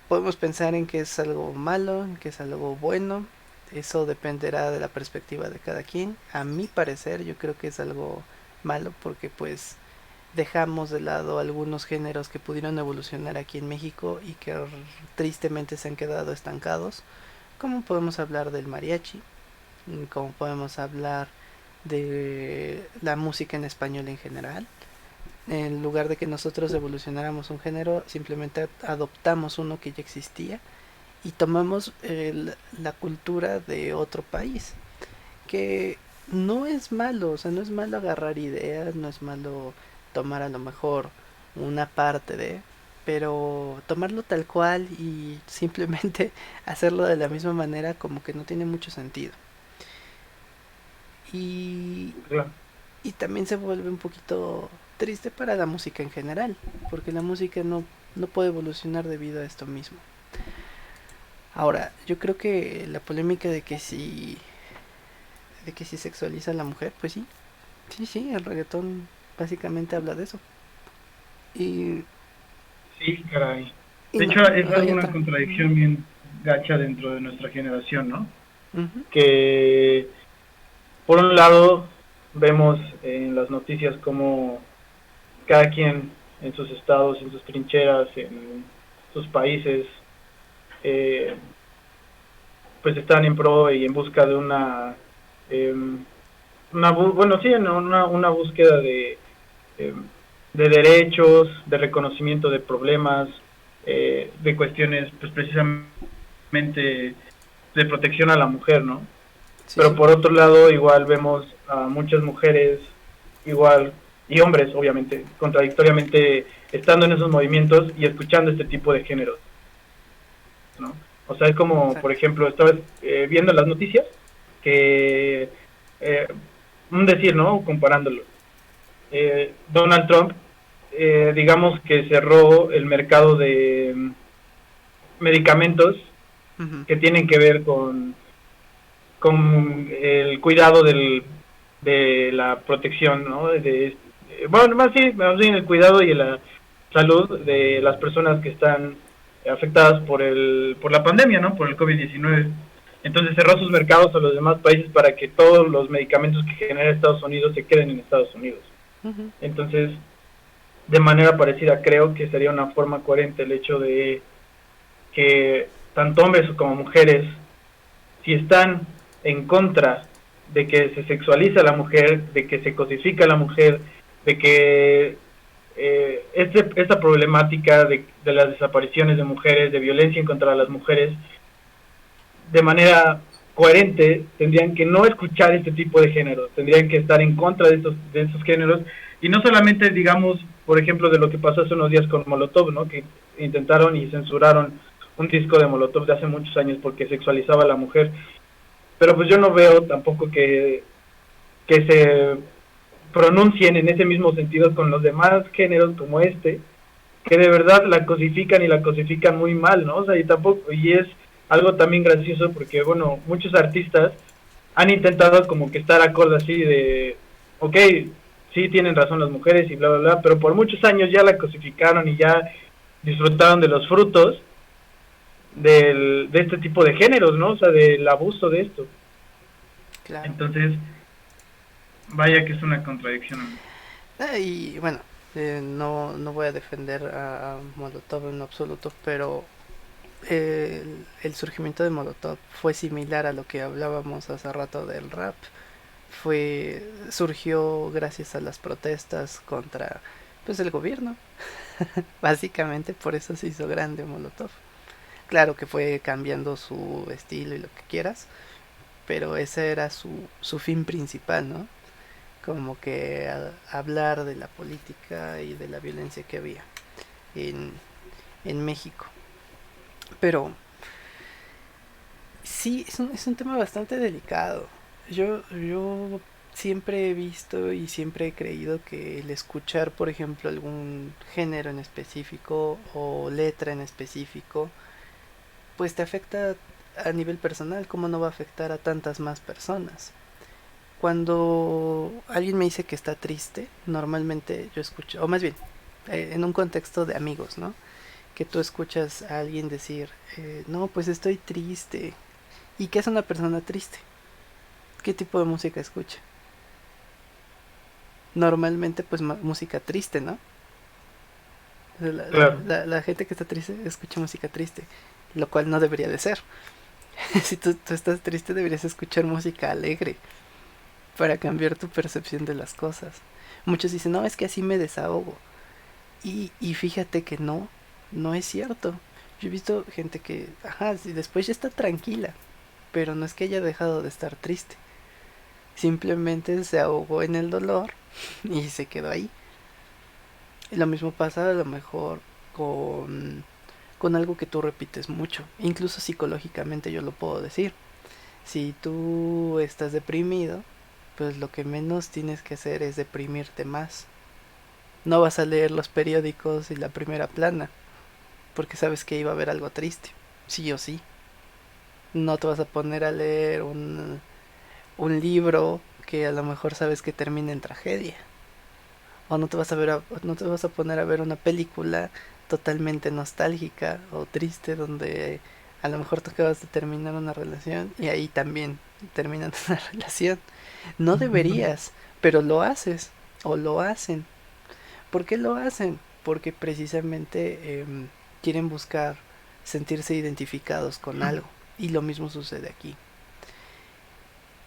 Podemos pensar en que es algo malo, en que es algo bueno, eso dependerá de la perspectiva de cada quien. A mi parecer yo creo que es algo malo porque pues dejamos de lado algunos géneros que pudieron evolucionar aquí en México y que tristemente se han quedado estancados, como podemos hablar del mariachi, como podemos hablar de la música en español en general. En lugar de que nosotros evolucionáramos un género, simplemente adoptamos uno que ya existía y tomamos la cultura de otro país, que no es malo, o sea, no es malo agarrar ideas, no es malo tomar a lo mejor una parte de, pero tomarlo tal cual y simplemente hacerlo de la misma manera como que no tiene mucho sentido. Y, Claro. y también se vuelve un poquito triste para la música en general, porque la música no puede evolucionar debido a esto mismo. Ahora, yo creo que la polémica de que si sexualiza a la mujer, pues sí, sí, sí, el reggaetón básicamente habla de eso. Y, Sí, caray. y De no, hecho, es no hay alguna otra. contradicción bien gacha dentro de nuestra generación, ¿no? Ujú. Que por un lado vemos en las noticias como cada quien en sus estados, en sus trincheras, en sus países, eh, pues están en pro y en busca de eh, bueno, sí, una búsqueda eh, de derechos, de reconocimiento de problemas, de cuestiones, pues precisamente de protección a la mujer, ¿no? Sí, Pero sí, por otro lado, igual vemos a muchas mujeres, igual, y hombres, obviamente, contradictoriamente, estando en esos movimientos y escuchando este tipo de géneros, ¿no? O sea, es como, por exacto. ejemplo, estaba viendo las noticias que, eh, un decir, ¿no? Comparándolo. Donald Trump, digamos que cerró el mercado de medicamentos Ujú. que tienen que ver con el cuidado de la protección, ¿no? Bueno, más bien el cuidado y la salud de las personas que están afectadas por la pandemia, ¿no? Por el COVID-19. Entonces cerró sus mercados a los demás países para que todos los medicamentos que genera Estados Unidos se queden en Estados Unidos. Ujú. Entonces, de manera parecida creo que sería una forma coherente el hecho de que tanto hombres como mujeres, si están en contra de que se sexualiza a la mujer, de que se cosifica a la mujer, de que esta problemática de las desapariciones de mujeres, de violencia en contra de las mujeres, de manera coherente, tendrían que no escuchar este tipo de géneros, tendrían que estar en contra de estos géneros, y no solamente, digamos, por ejemplo, de lo que pasó hace unos días con Molotov, ¿no? Que intentaron y censuraron un disco de Molotov de hace muchos años porque sexualizaba a la mujer, pero pues yo no veo tampoco que se pronuncien en ese mismo sentido con los demás géneros como este, que de verdad la cosifican y la cosifican muy mal, ¿no? O sea, y tampoco, y es algo también gracioso porque, bueno, muchos artistas han intentado como que estar acorde así de, ok, sí tienen razón las mujeres y bla, bla, bla, pero por muchos años ya la cosificaron y ya disfrutaron de los frutos de este tipo de géneros, ¿no? O sea, del abuso de esto. Claro. Entonces, vaya que es una contradicción. Y bueno, no voy a defender a Molotov en absoluto, pero el surgimiento de Molotov fue similar a lo que hablábamos hace rato del rap. Surgió gracias a las protestas contra pues el gobierno. Básicamente por eso se hizo grande Molotov. Claro que fue cambiando su estilo y lo que quieras, pero ese era su fin principal, ¿no? Como que hablar de la política y de la violencia que había en, en México. Pero sí, es un tema bastante delicado. Yo siempre he visto y siempre he creído que el escuchar, por ejemplo, algún género en específico o letra en específico, pues te afecta a nivel personal, ¿cómo no va a afectar a tantas más personas? Cuando alguien me dice que está triste, normalmente yo escucho, o más bien, en un contexto de amigos, ¿no? Que tú escuchas a alguien decir, no, pues estoy triste. ¿Y qué es una persona triste? ¿Qué tipo de música escucha? Normalmente, pues música triste, ¿no? Claro. La gente que está triste escucha música triste, lo cual no debería de ser. Si tú estás triste, deberías escuchar música alegre para cambiar tu percepción de las cosas. Muchos dicen, no, es que así me desahogo. Y fíjate que no es cierto. Yo he visto gente que, ajá, sí, después ya está tranquila, pero no es que haya dejado de estar triste. Simplemente se ahogó en el dolor y se quedó ahí. Y lo mismo pasa a lo mejor con algo que tú repites mucho. Incluso psicológicamente yo lo puedo decir. Si tú estás deprimido, pues lo que menos tienes que hacer es deprimirte más. No vas a leer los periódicos y la primera plana, porque sabes que iba a haber algo triste, sí o sí. No te vas a poner a leer un libro que a lo mejor sabes que termina en tragedia. O no te vas a poner a ver una película totalmente nostálgica o triste donde a lo mejor tú acabas de terminar una relación y ahí también terminan una relación. No deberías, pero lo haces o lo hacen. ¿Por qué lo hacen? Porque precisamente quieren buscar sentirse identificados con algo. Y lo mismo sucede aquí.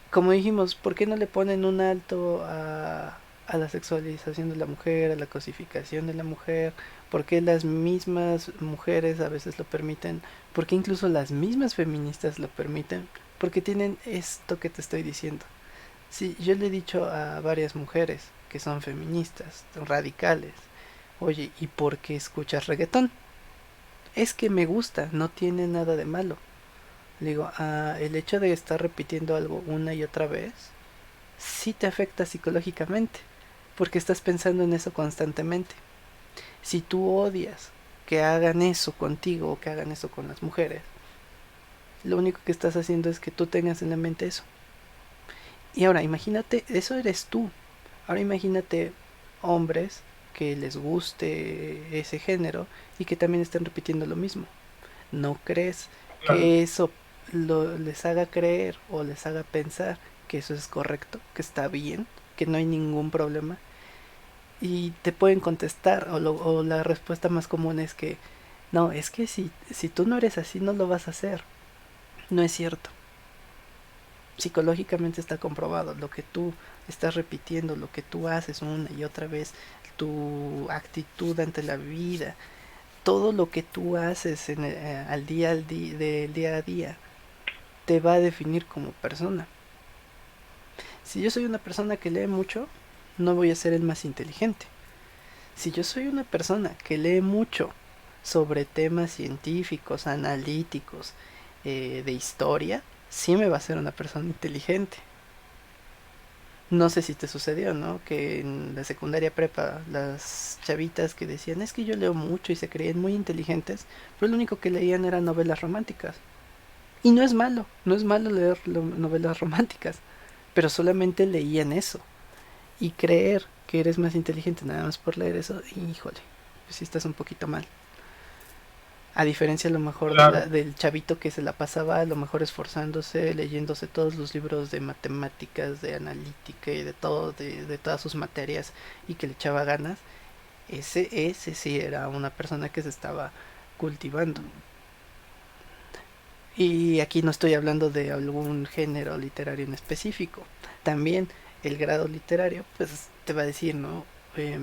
Como dijimos, ¿por qué no le ponen un alto a la sexualización de la mujer, a la cosificación de la mujer? ¿Por qué las mismas mujeres a veces lo permiten? ¿Por qué incluso las mismas feministas lo permiten? Porque tienen esto que te estoy diciendo. Sí, yo le he dicho a varias mujeres que son feministas, radicales, oye, ¿y por qué escuchas reggaetón? Es que me gusta, no tiene nada de malo. Le digo, el hecho de estar repitiendo algo una y otra vez, sí te afecta psicológicamente, porque estás pensando en eso constantemente. Si tú odias que hagan eso contigo o que hagan eso con las mujeres, lo único que estás haciendo es que tú tengas en la mente eso. Y ahora imagínate, eso eres tú. Ahora imagínate hombres que les guste ese género y que también estén repitiendo lo mismo. ¿No crees Claro. que eso les haga creer o les haga pensar que eso es correcto, que está bien, que no hay ningún problema? Y te pueden contestar, o la respuesta más común es que no, es que si tú no eres así no lo vas a hacer. No es cierto. Psicológicamente está comprobado. Lo que tú estás repitiendo, lo que tú haces una y otra vez, tu actitud ante la vida, todo lo que tú haces del día a día, te va a definir como persona. Si yo soy una persona que lee mucho, no voy a ser el más inteligente. Si yo soy una persona que lee mucho sobre temas científicos, analíticos, de historia, sí me va a ser una persona inteligente. No sé si te sucedió, ¿no? Que en la secundaria prepa, las chavitas que decían, es que yo leo mucho y se creían muy inteligentes, pero lo único que leían eran novelas románticas. Y no es malo, no es malo leer novelas románticas, pero solamente leían eso. Y creer que eres más inteligente nada más por leer eso, híjole, pues sí estás un poquito mal. A diferencia a lo mejor Claro, del chavito que se la pasaba a lo mejor esforzándose, leyéndose todos los libros de matemáticas, de analítica y de todo, de todas sus materias y que le echaba ganas, ese sí era una persona que se estaba cultivando. Y aquí no estoy hablando de algún género literario en específico. También el grado literario, pues te va a decir, ¿no? Eh,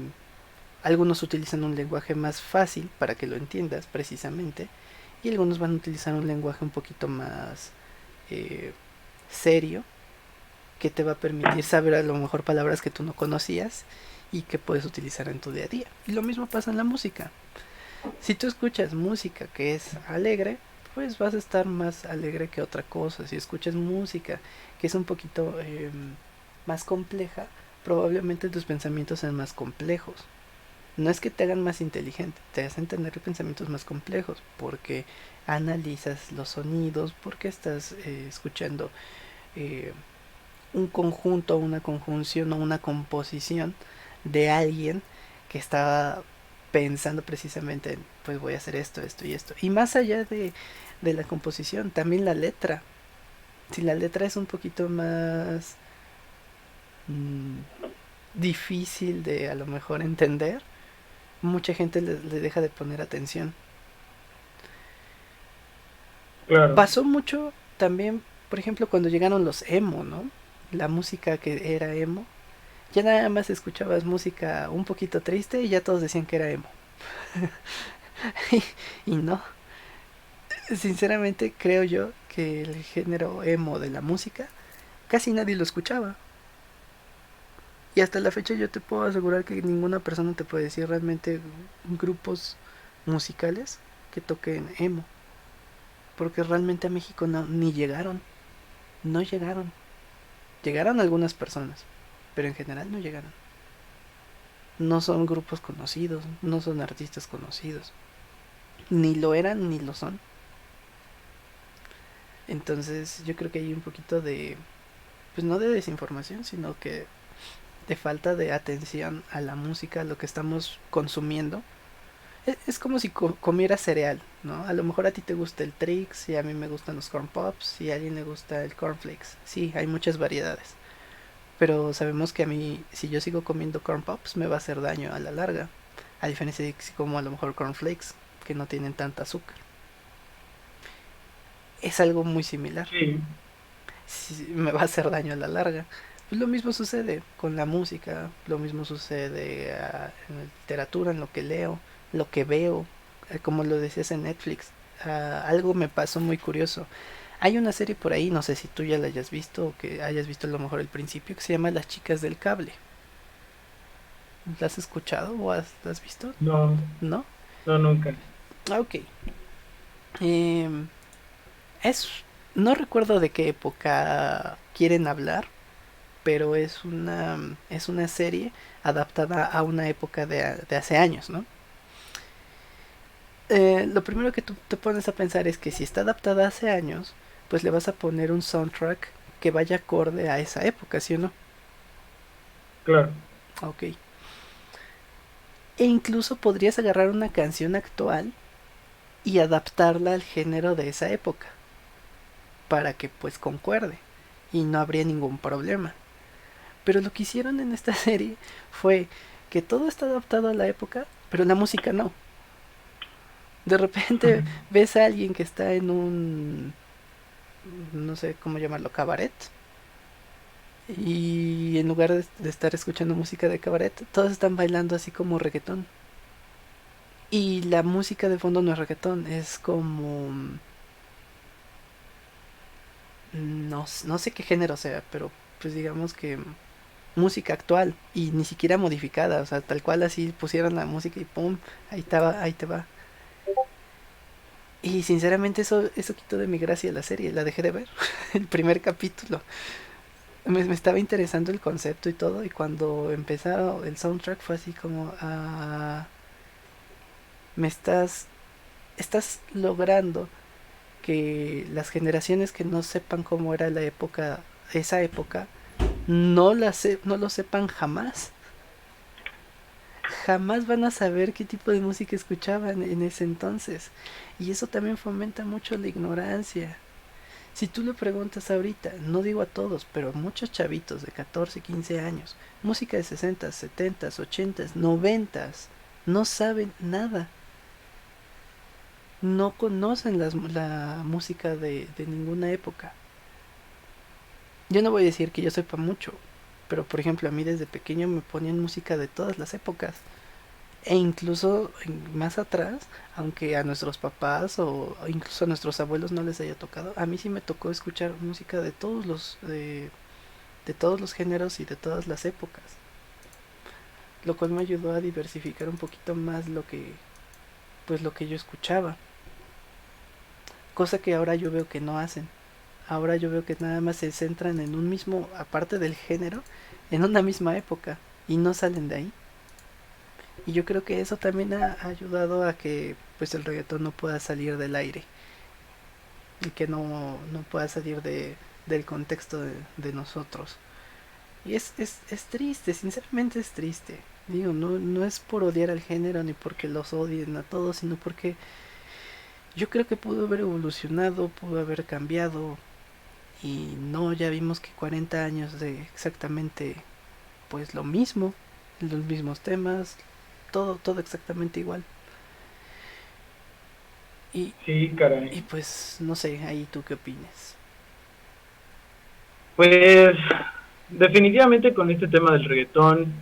Algunos utilizan un lenguaje más fácil para que lo entiendas precisamente y algunos van a utilizar un lenguaje un poquito más eh, serio que te va a permitir saber a lo mejor palabras que tú no conocías y que puedes utilizar en tu día a día. Y lo mismo pasa en la música. Si tú escuchas música que es alegre, pues vas a estar más alegre que otra cosa. Si escuchas música que es un poquito más compleja, probablemente tus pensamientos sean más complejos. No es que te hagan más inteligente, te hacen tener pensamientos más complejos, porque analizas los sonidos, porque estás escuchando eh, un conjunto, una conjunción o una composición de alguien que estaba pensando precisamente en, pues voy a hacer esto, esto y esto. Y más allá de la composición, también la letra. Si la letra es un poquito más mmm, difícil de a lo mejor entender, mucha gente le deja de poner atención. claro. Pasó mucho también, por ejemplo, cuando llegaron los emo, ¿no? La música que era emo. Ya nada más escuchabas música un poquito triste y ya todos decían que era emo. Y no, sinceramente creo yo que el género emo de la música casi nadie lo escuchaba. Y hasta la fecha yo te puedo asegurar que ninguna persona te puede decir realmente grupos musicales que toquen emo. Porque realmente a México no, ni llegaron. No llegaron. Llegaron algunas personas, pero en general no llegaron. No son grupos conocidos, no son artistas conocidos. Ni lo eran ni lo son. Entonces yo creo que hay un poquito de, pues no de desinformación, sino que de falta de atención a la música, a lo que estamos consumiendo. Es como si comieras cereal, ¿no? A lo mejor a ti te gusta el Trix y a mí me gustan los Corn Pops y a alguien le gusta el Cornflakes. Sí, hay muchas variedades. Pero sabemos que a mí, si yo sigo comiendo corn pops, me va a hacer daño a la larga. A diferencia de que si como a lo mejor cornflakes, que no tienen tanta azúcar. Es algo muy similar. Sí, Si me va a hacer daño a la larga. Pues lo mismo sucede con la música, lo mismo sucede en la literatura, en lo que leo, lo que veo, como lo decías en Netflix. Algo me pasó muy curioso. Hay una serie por ahí, no sé si tú ya la hayas visto o que hayas visto a lo mejor el principio, que se llama Las chicas del cable. ¿La has escuchado o la has visto? no, ¿No? no, nunca. Ah, ok. Eh, es. No recuerdo de qué época quieren hablar, pero es una serie adaptada a una época de hace años, ¿no? Lo primero que tú te pones a pensar es que si está adaptada hace años, pues le vas a poner un soundtrack que vaya acorde a esa época, ¿sí o no? Claro, Ok. E incluso podrías agarrar una canción actual y adaptarla al género de esa época para que pues concuerde y no habría ningún problema. Pero lo que hicieron en esta serie fue que todo está adaptado a la época, pero la música no. De repente ves a alguien que está en un, no sé cómo llamarlo, cabaret, y en lugar de estar escuchando música de cabaret, todos están bailando así como reggaetón. Y la música de fondo no es reggaetón, es como... no sé qué género sea, pero pues digamos que música actual y ni siquiera modificada, o sea, tal cual así pusieron la música y pum, ahí te va. Y sinceramente eso quitó de mi gracia la serie, la dejé de ver, el primer capítulo. Me estaba interesando el concepto y todo, y cuando empezaron el soundtrack fue así como, me estás logrando que las generaciones que no sepan cómo era la época, esa época, no lo sepan jamás. Jamás van a saber qué tipo de música escuchaban en ese entonces. Y eso también fomenta mucho la ignorancia. Si tú le preguntas ahorita, no digo a todos, pero a muchos chavitos de 14, 15 años, música de 60, 70, 80, 90, no saben nada. No conocen la música de ninguna época. Yo no voy a decir que yo sepa mucho, pero por ejemplo a mí desde pequeño me ponían música de todas las épocas. E incluso más atrás, aunque a nuestros papás o incluso a nuestros abuelos no les haya tocado, a mí sí me tocó escuchar música de todos los géneros y de todas las épocas, lo cual me ayudó a diversificar un poquito más lo que yo escuchaba, cosa que ahora yo veo que no hacen. Ahora yo veo que nada más se centran en un mismo, aparte del género, en una misma época y no salen de ahí. Y yo creo que eso también ha ayudado a que pues el reggaetón no pueda salir del aire y que no pueda salir del contexto de nosotros. Y es triste, sinceramente es triste. Digo, no es por odiar al género ni porque los odien a todos, sino porque yo creo que pudo haber evolucionado, pudo haber cambiado. Y no, ya vimos que 40 años de exactamente pues lo mismo, los mismos temas, todo exactamente igual. Y, Sí, caray. y pues no sé, ahí tú qué opinas. Pues definitivamente con este tema del reggaetón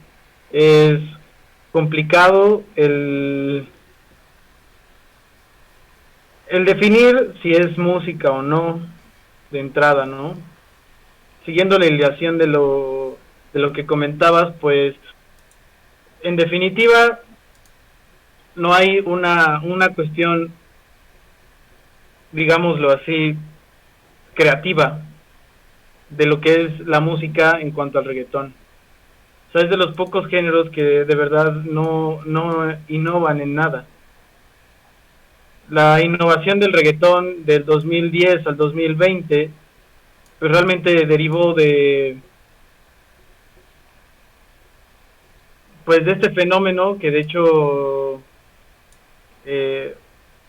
es complicado el definir si es música o no de entrada, ¿no? Siguiendo la ideación de lo que comentabas, pues en definitiva no hay una cuestión, digámoslo así, creativa de lo que es la música en cuanto al reggaetón. O sea, es de los pocos géneros que de verdad no innovan en nada. La innovación del reggaetón del 2010 al 2020 pues realmente derivó pues de este fenómeno que de hecho eh,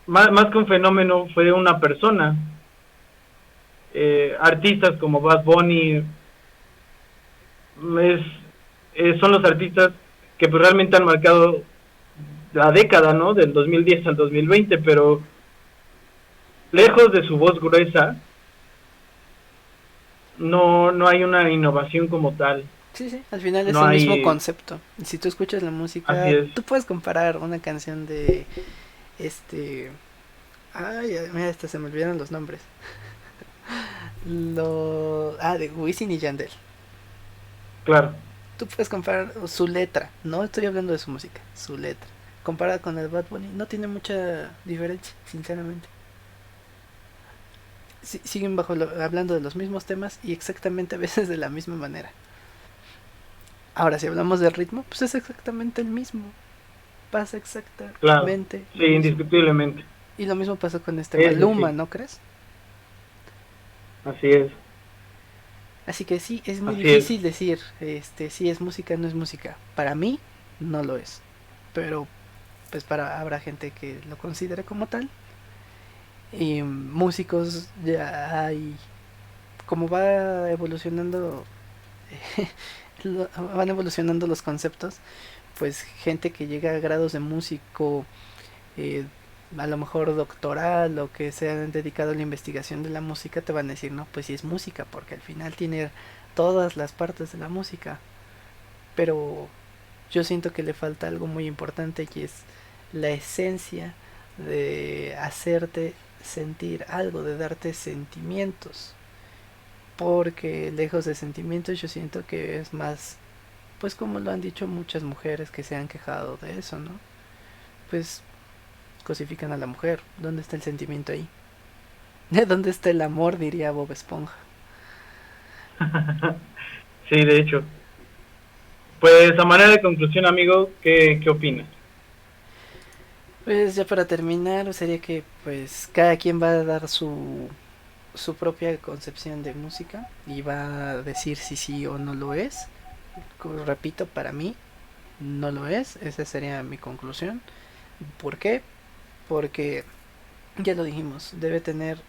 más que un fenómeno fue una persona. Artistas como Bad Bunny es, son los artistas que pues realmente han marcado la década, ¿no? Del 2010 al 2020, pero lejos de su voz gruesa, no hay una innovación como tal. Sí, sí, al final es No el mismo hay, concepto. Y si tú escuchas la así música, es. tú puedes comparar una canción de este... Ay, mira, hasta se me olvidaron los nombres. De Wisin y Yandel. Claro. Tú puedes comparar su letra, no estoy hablando de su música, su letra. Comparada con el Bad Bunny, no tiene mucha diferencia, sinceramente. Siguen hablando de los mismos temas y exactamente a veces de la misma manera. Ahora, si hablamos del ritmo, pues es exactamente el mismo. Pasa Claro, exactamente sí, lo mismo. indiscutiblemente. Y lo mismo pasó con este Eso Maluma, sí, ¿no crees? así es, Así que sí, es muy así es. difícil decir, si es música, no es música. Para mí, no lo es. Pero, pues habrá gente que lo considere como tal. Y músicos ya hay, como va evolucionando, van evolucionando los conceptos, pues gente que llega a grados de músico, eh, a lo mejor doctoral o que se han dedicado a la investigación de la música, te van a decir, no, pues sí es música, porque al final tiene todas las partes de la música. Pero yo siento que le falta algo muy importante, y es la esencia de hacerte sentir algo, de darte sentimientos. Porque lejos de sentimientos yo siento que es más, pues como lo han dicho muchas mujeres que se han quejado de eso, ¿no? Pues cosifican a la mujer. ¿Dónde está el sentimiento ahí? ¿Dónde está el amor? Diría Bob Esponja. Sí, de hecho. Pues a manera de conclusión, amigo, ¿qué opinas? Pues ya para terminar, sería que pues cada quien va a dar su propia concepción de música y va a decir si sí o no lo es. Repito, para mí no lo es, esa sería mi conclusión. ¿Por qué? Porque ya lo dijimos, debe tener,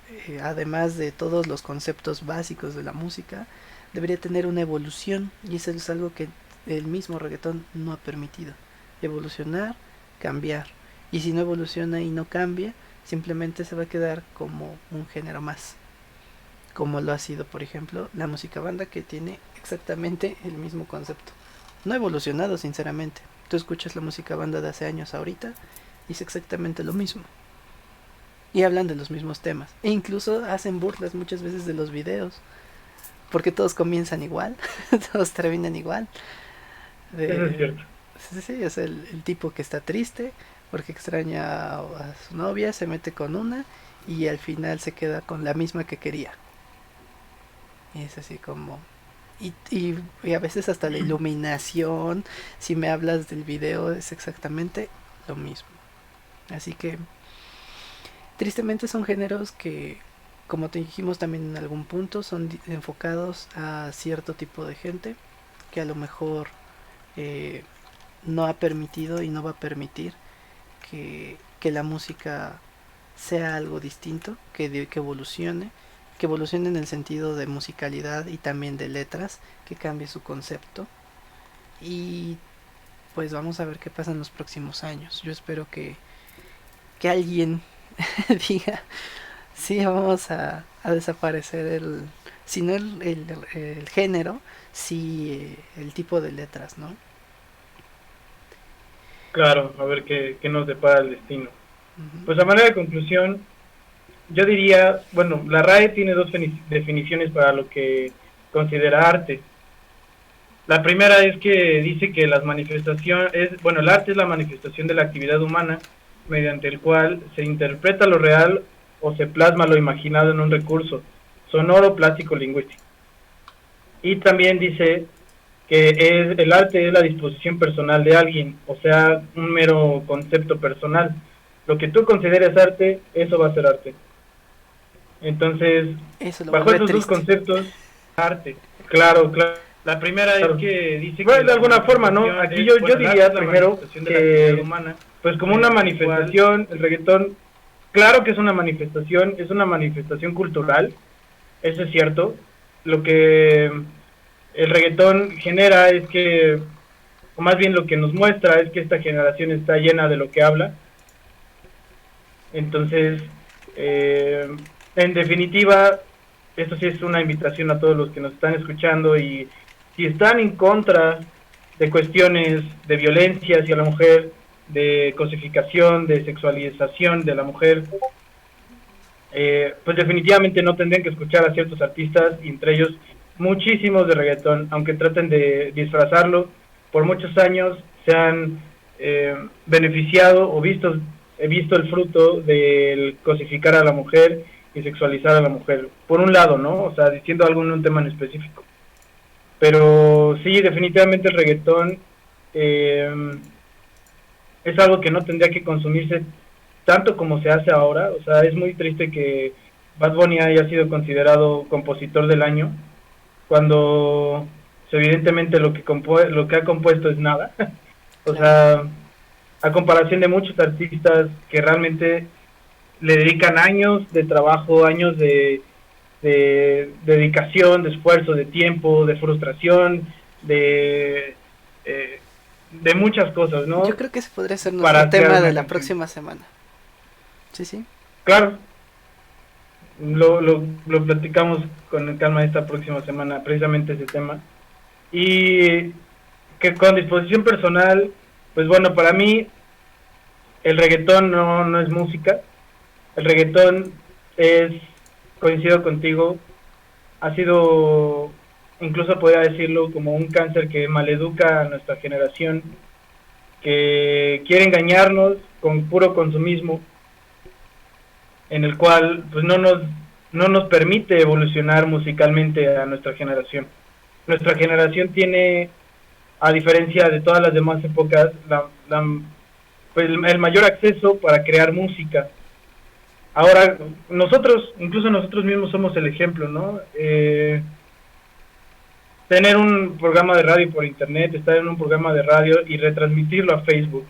además de todos los conceptos básicos de la música, debería tener una evolución, y eso es algo que el mismo reggaetón no ha permitido. Evolucionar, cambiar. Y si no evoluciona y no cambia, simplemente se va a quedar como un género más. Como lo ha sido, por ejemplo, la música banda, que tiene exactamente el mismo concepto. No ha evolucionado, sinceramente. Tú escuchas la música banda de hace años ahorita y es exactamente lo mismo. Y hablan de los mismos temas. E incluso hacen burlas muchas veces de los videos. Porque todos comienzan igual, todos terminan igual. Eso es cierto. Sí, sí, es el tipo que está triste porque extraña a su novia, se mete con una y al final se queda con la misma que quería. Y es así como... Y a veces hasta la iluminación, si me hablas del video, es exactamente lo mismo. Así que, tristemente son géneros que, como te dijimos también en algún punto, son enfocados a cierto tipo de gente que a lo mejor eh, no ha permitido y no va a permitir que la música sea algo distinto, que evolucione en el sentido de musicalidad y también de letras, que cambie su concepto. Y pues vamos a ver qué pasa en los próximos años. Yo espero que alguien diga, sí, vamos a desaparecer si no el género, sí el tipo de letras, ¿no? Claro, a ver qué nos depara el destino. Uh-huh. Pues a manera de conclusión, yo diría, bueno, la RAE tiene dos definiciones para lo que considera arte. La primera es que dice que las manifestaciones, bueno, el arte es la manifestación de la actividad humana mediante el cual se interpreta lo real o se plasma lo imaginado en un recurso sonoro, plástico, lingüístico. Y también dice que el arte es la disposición personal de alguien, o sea, un mero concepto personal. Lo que tú consideres arte, eso va a ser arte. Entonces, Eso lo bajo vuelve esos dos triste. conceptos, arte. Claro, claro. La primera es que dice bueno, que de alguna forma, ¿no? Aquí yo diría primero que, humana, pues como una manifestación, el reggaetón, claro que es una manifestación cultural, eso es cierto. Lo que el reggaetón genera es que, o más bien lo que nos muestra es que esta generación está llena de lo que habla. Entonces, en definitiva, esto sí es una invitación a todos los que nos están escuchando, y si están en contra de cuestiones de violencia hacia la mujer, de cosificación, de sexualización de la mujer, pues definitivamente no tendrían que escuchar a ciertos artistas, y entre ellos muchísimos de reggaetón, aunque traten de disfrazarlo. Por muchos años se han beneficiado o he visto el fruto del cosificar a la mujer y sexualizar a la mujer, por un lado, ¿no? O sea, diciendo algo en un tema en específico. Pero sí, definitivamente el reggaetón es algo que no tendría que consumirse tanto como se hace ahora. O sea, es muy triste que Bad Bunny haya sido considerado compositor del año, cuando evidentemente lo que ha compuesto es nada. O Claro. sea, a comparación de muchos artistas que realmente le dedican años de trabajo, años de dedicación, de esfuerzo, de tiempo, de frustración, de de muchas cosas, ¿no? Yo creo que ese podría ser Para nuestro crear tema una de la canción. próxima semana. Sí, sí. Claro, lo platicamos con calma esta próxima semana, precisamente ese tema. Y que con disposición personal, pues bueno, para mí el reggaetón no es música. El reggaetón es, coincido contigo, ha sido, incluso podría decirlo, como un cáncer que maleduca a nuestra generación, que quiere engañarnos con puro consumismo, en el cual pues no nos permite evolucionar musicalmente a nuestra generación. Nuestra generación tiene, a diferencia de todas las demás épocas, pues, el mayor acceso para crear música. Ahora, nosotros, incluso nosotros mismos somos el ejemplo, ¿no? Tener un programa de radio por internet, estar en un programa de radio y retransmitirlo a Facebook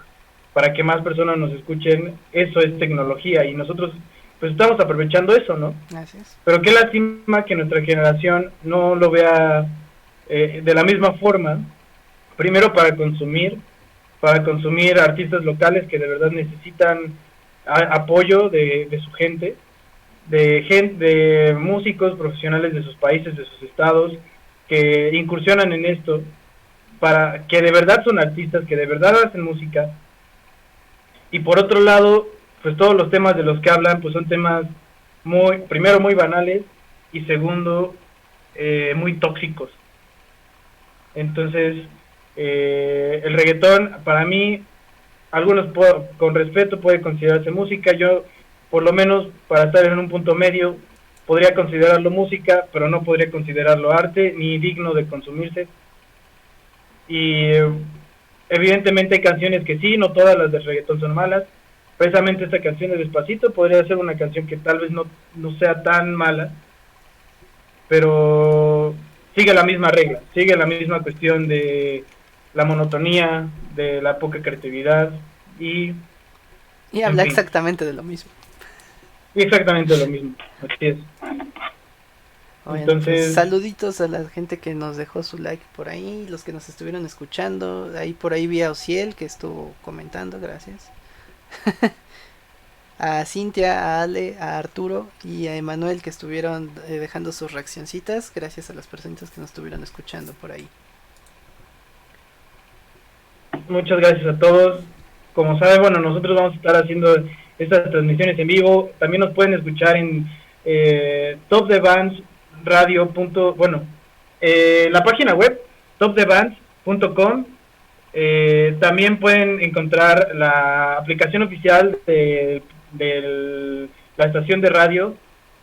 para que más personas nos escuchen, eso es tecnología y nosotros pues estamos aprovechando eso, ¿no? Así es. Pero qué lástima que nuestra generación no lo vea de la misma forma, primero para consumir artistas locales que de verdad necesitan apoyo de su gente, de músicos profesionales de sus países, de sus estados, que incursionan en esto, para que de verdad son artistas, que de verdad hacen música. Y por otro lado, pues todos los temas de los que hablan, pues son temas primero muy banales y segundo, muy tóxicos. Entonces, el reggaetón, para mí, algunos con respeto puede considerarse música. Yo, por lo menos, para estar en un punto medio, podría considerarlo música, pero no podría considerarlo arte ni digno de consumirse. Y evidentemente hay canciones que sí, no todas las del reggaetón son malas. Precisamente esta canción de Despacito podría ser una canción que tal vez no sea tan mala, pero sigue la misma regla, sigue la misma cuestión de la monotonía, de la poca creatividad y Y en habla fin, exactamente de lo mismo. exactamente lo mismo, así es. Bueno, pues Entonces, saluditos a la gente que nos dejó su like por ahí, los que nos estuvieron escuchando. Ahí por ahí vi a Ociel que estuvo comentando, gracias. A Cintia, a Ale, a Arturo y a Emanuel que estuvieron dejando sus reaccioncitas. Gracias a las personitas que nos estuvieron escuchando por ahí. muchas gracias a todos. Como saben, bueno, nosotros vamos a estar haciendo estas transmisiones en vivo. También nos pueden escuchar en Top de Bands Radio. Bueno, la página web topthebands.com. También pueden encontrar la aplicación oficial de la estación de radio,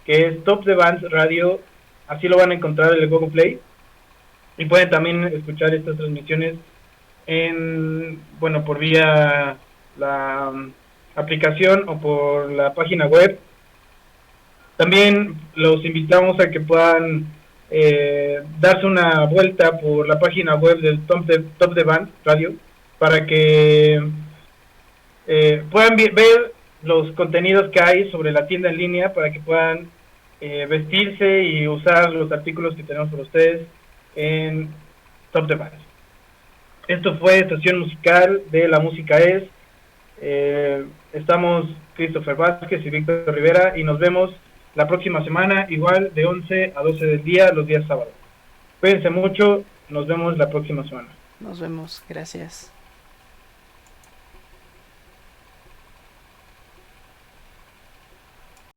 que es Top the Bands Radio. Así lo van a encontrar en el Google Play. Y pueden también escuchar estas transmisiones bueno, por vía la aplicación o por la página web. También los invitamos a que puedan darse una vuelta por la página web del Top de Band Radio para que puedan ver los contenidos que hay sobre la tienda en línea, para que puedan vestirse y usar los artículos que tenemos para ustedes en Top de Band. Esto fue Estación Musical de La Música Es. Estamos Christopher Vázquez y Víctor Rivera y nos vemos la próxima semana, igual de 11 a 12 del día, los días sábados. Cuídense mucho, nos vemos la próxima semana. Nos vemos, gracias.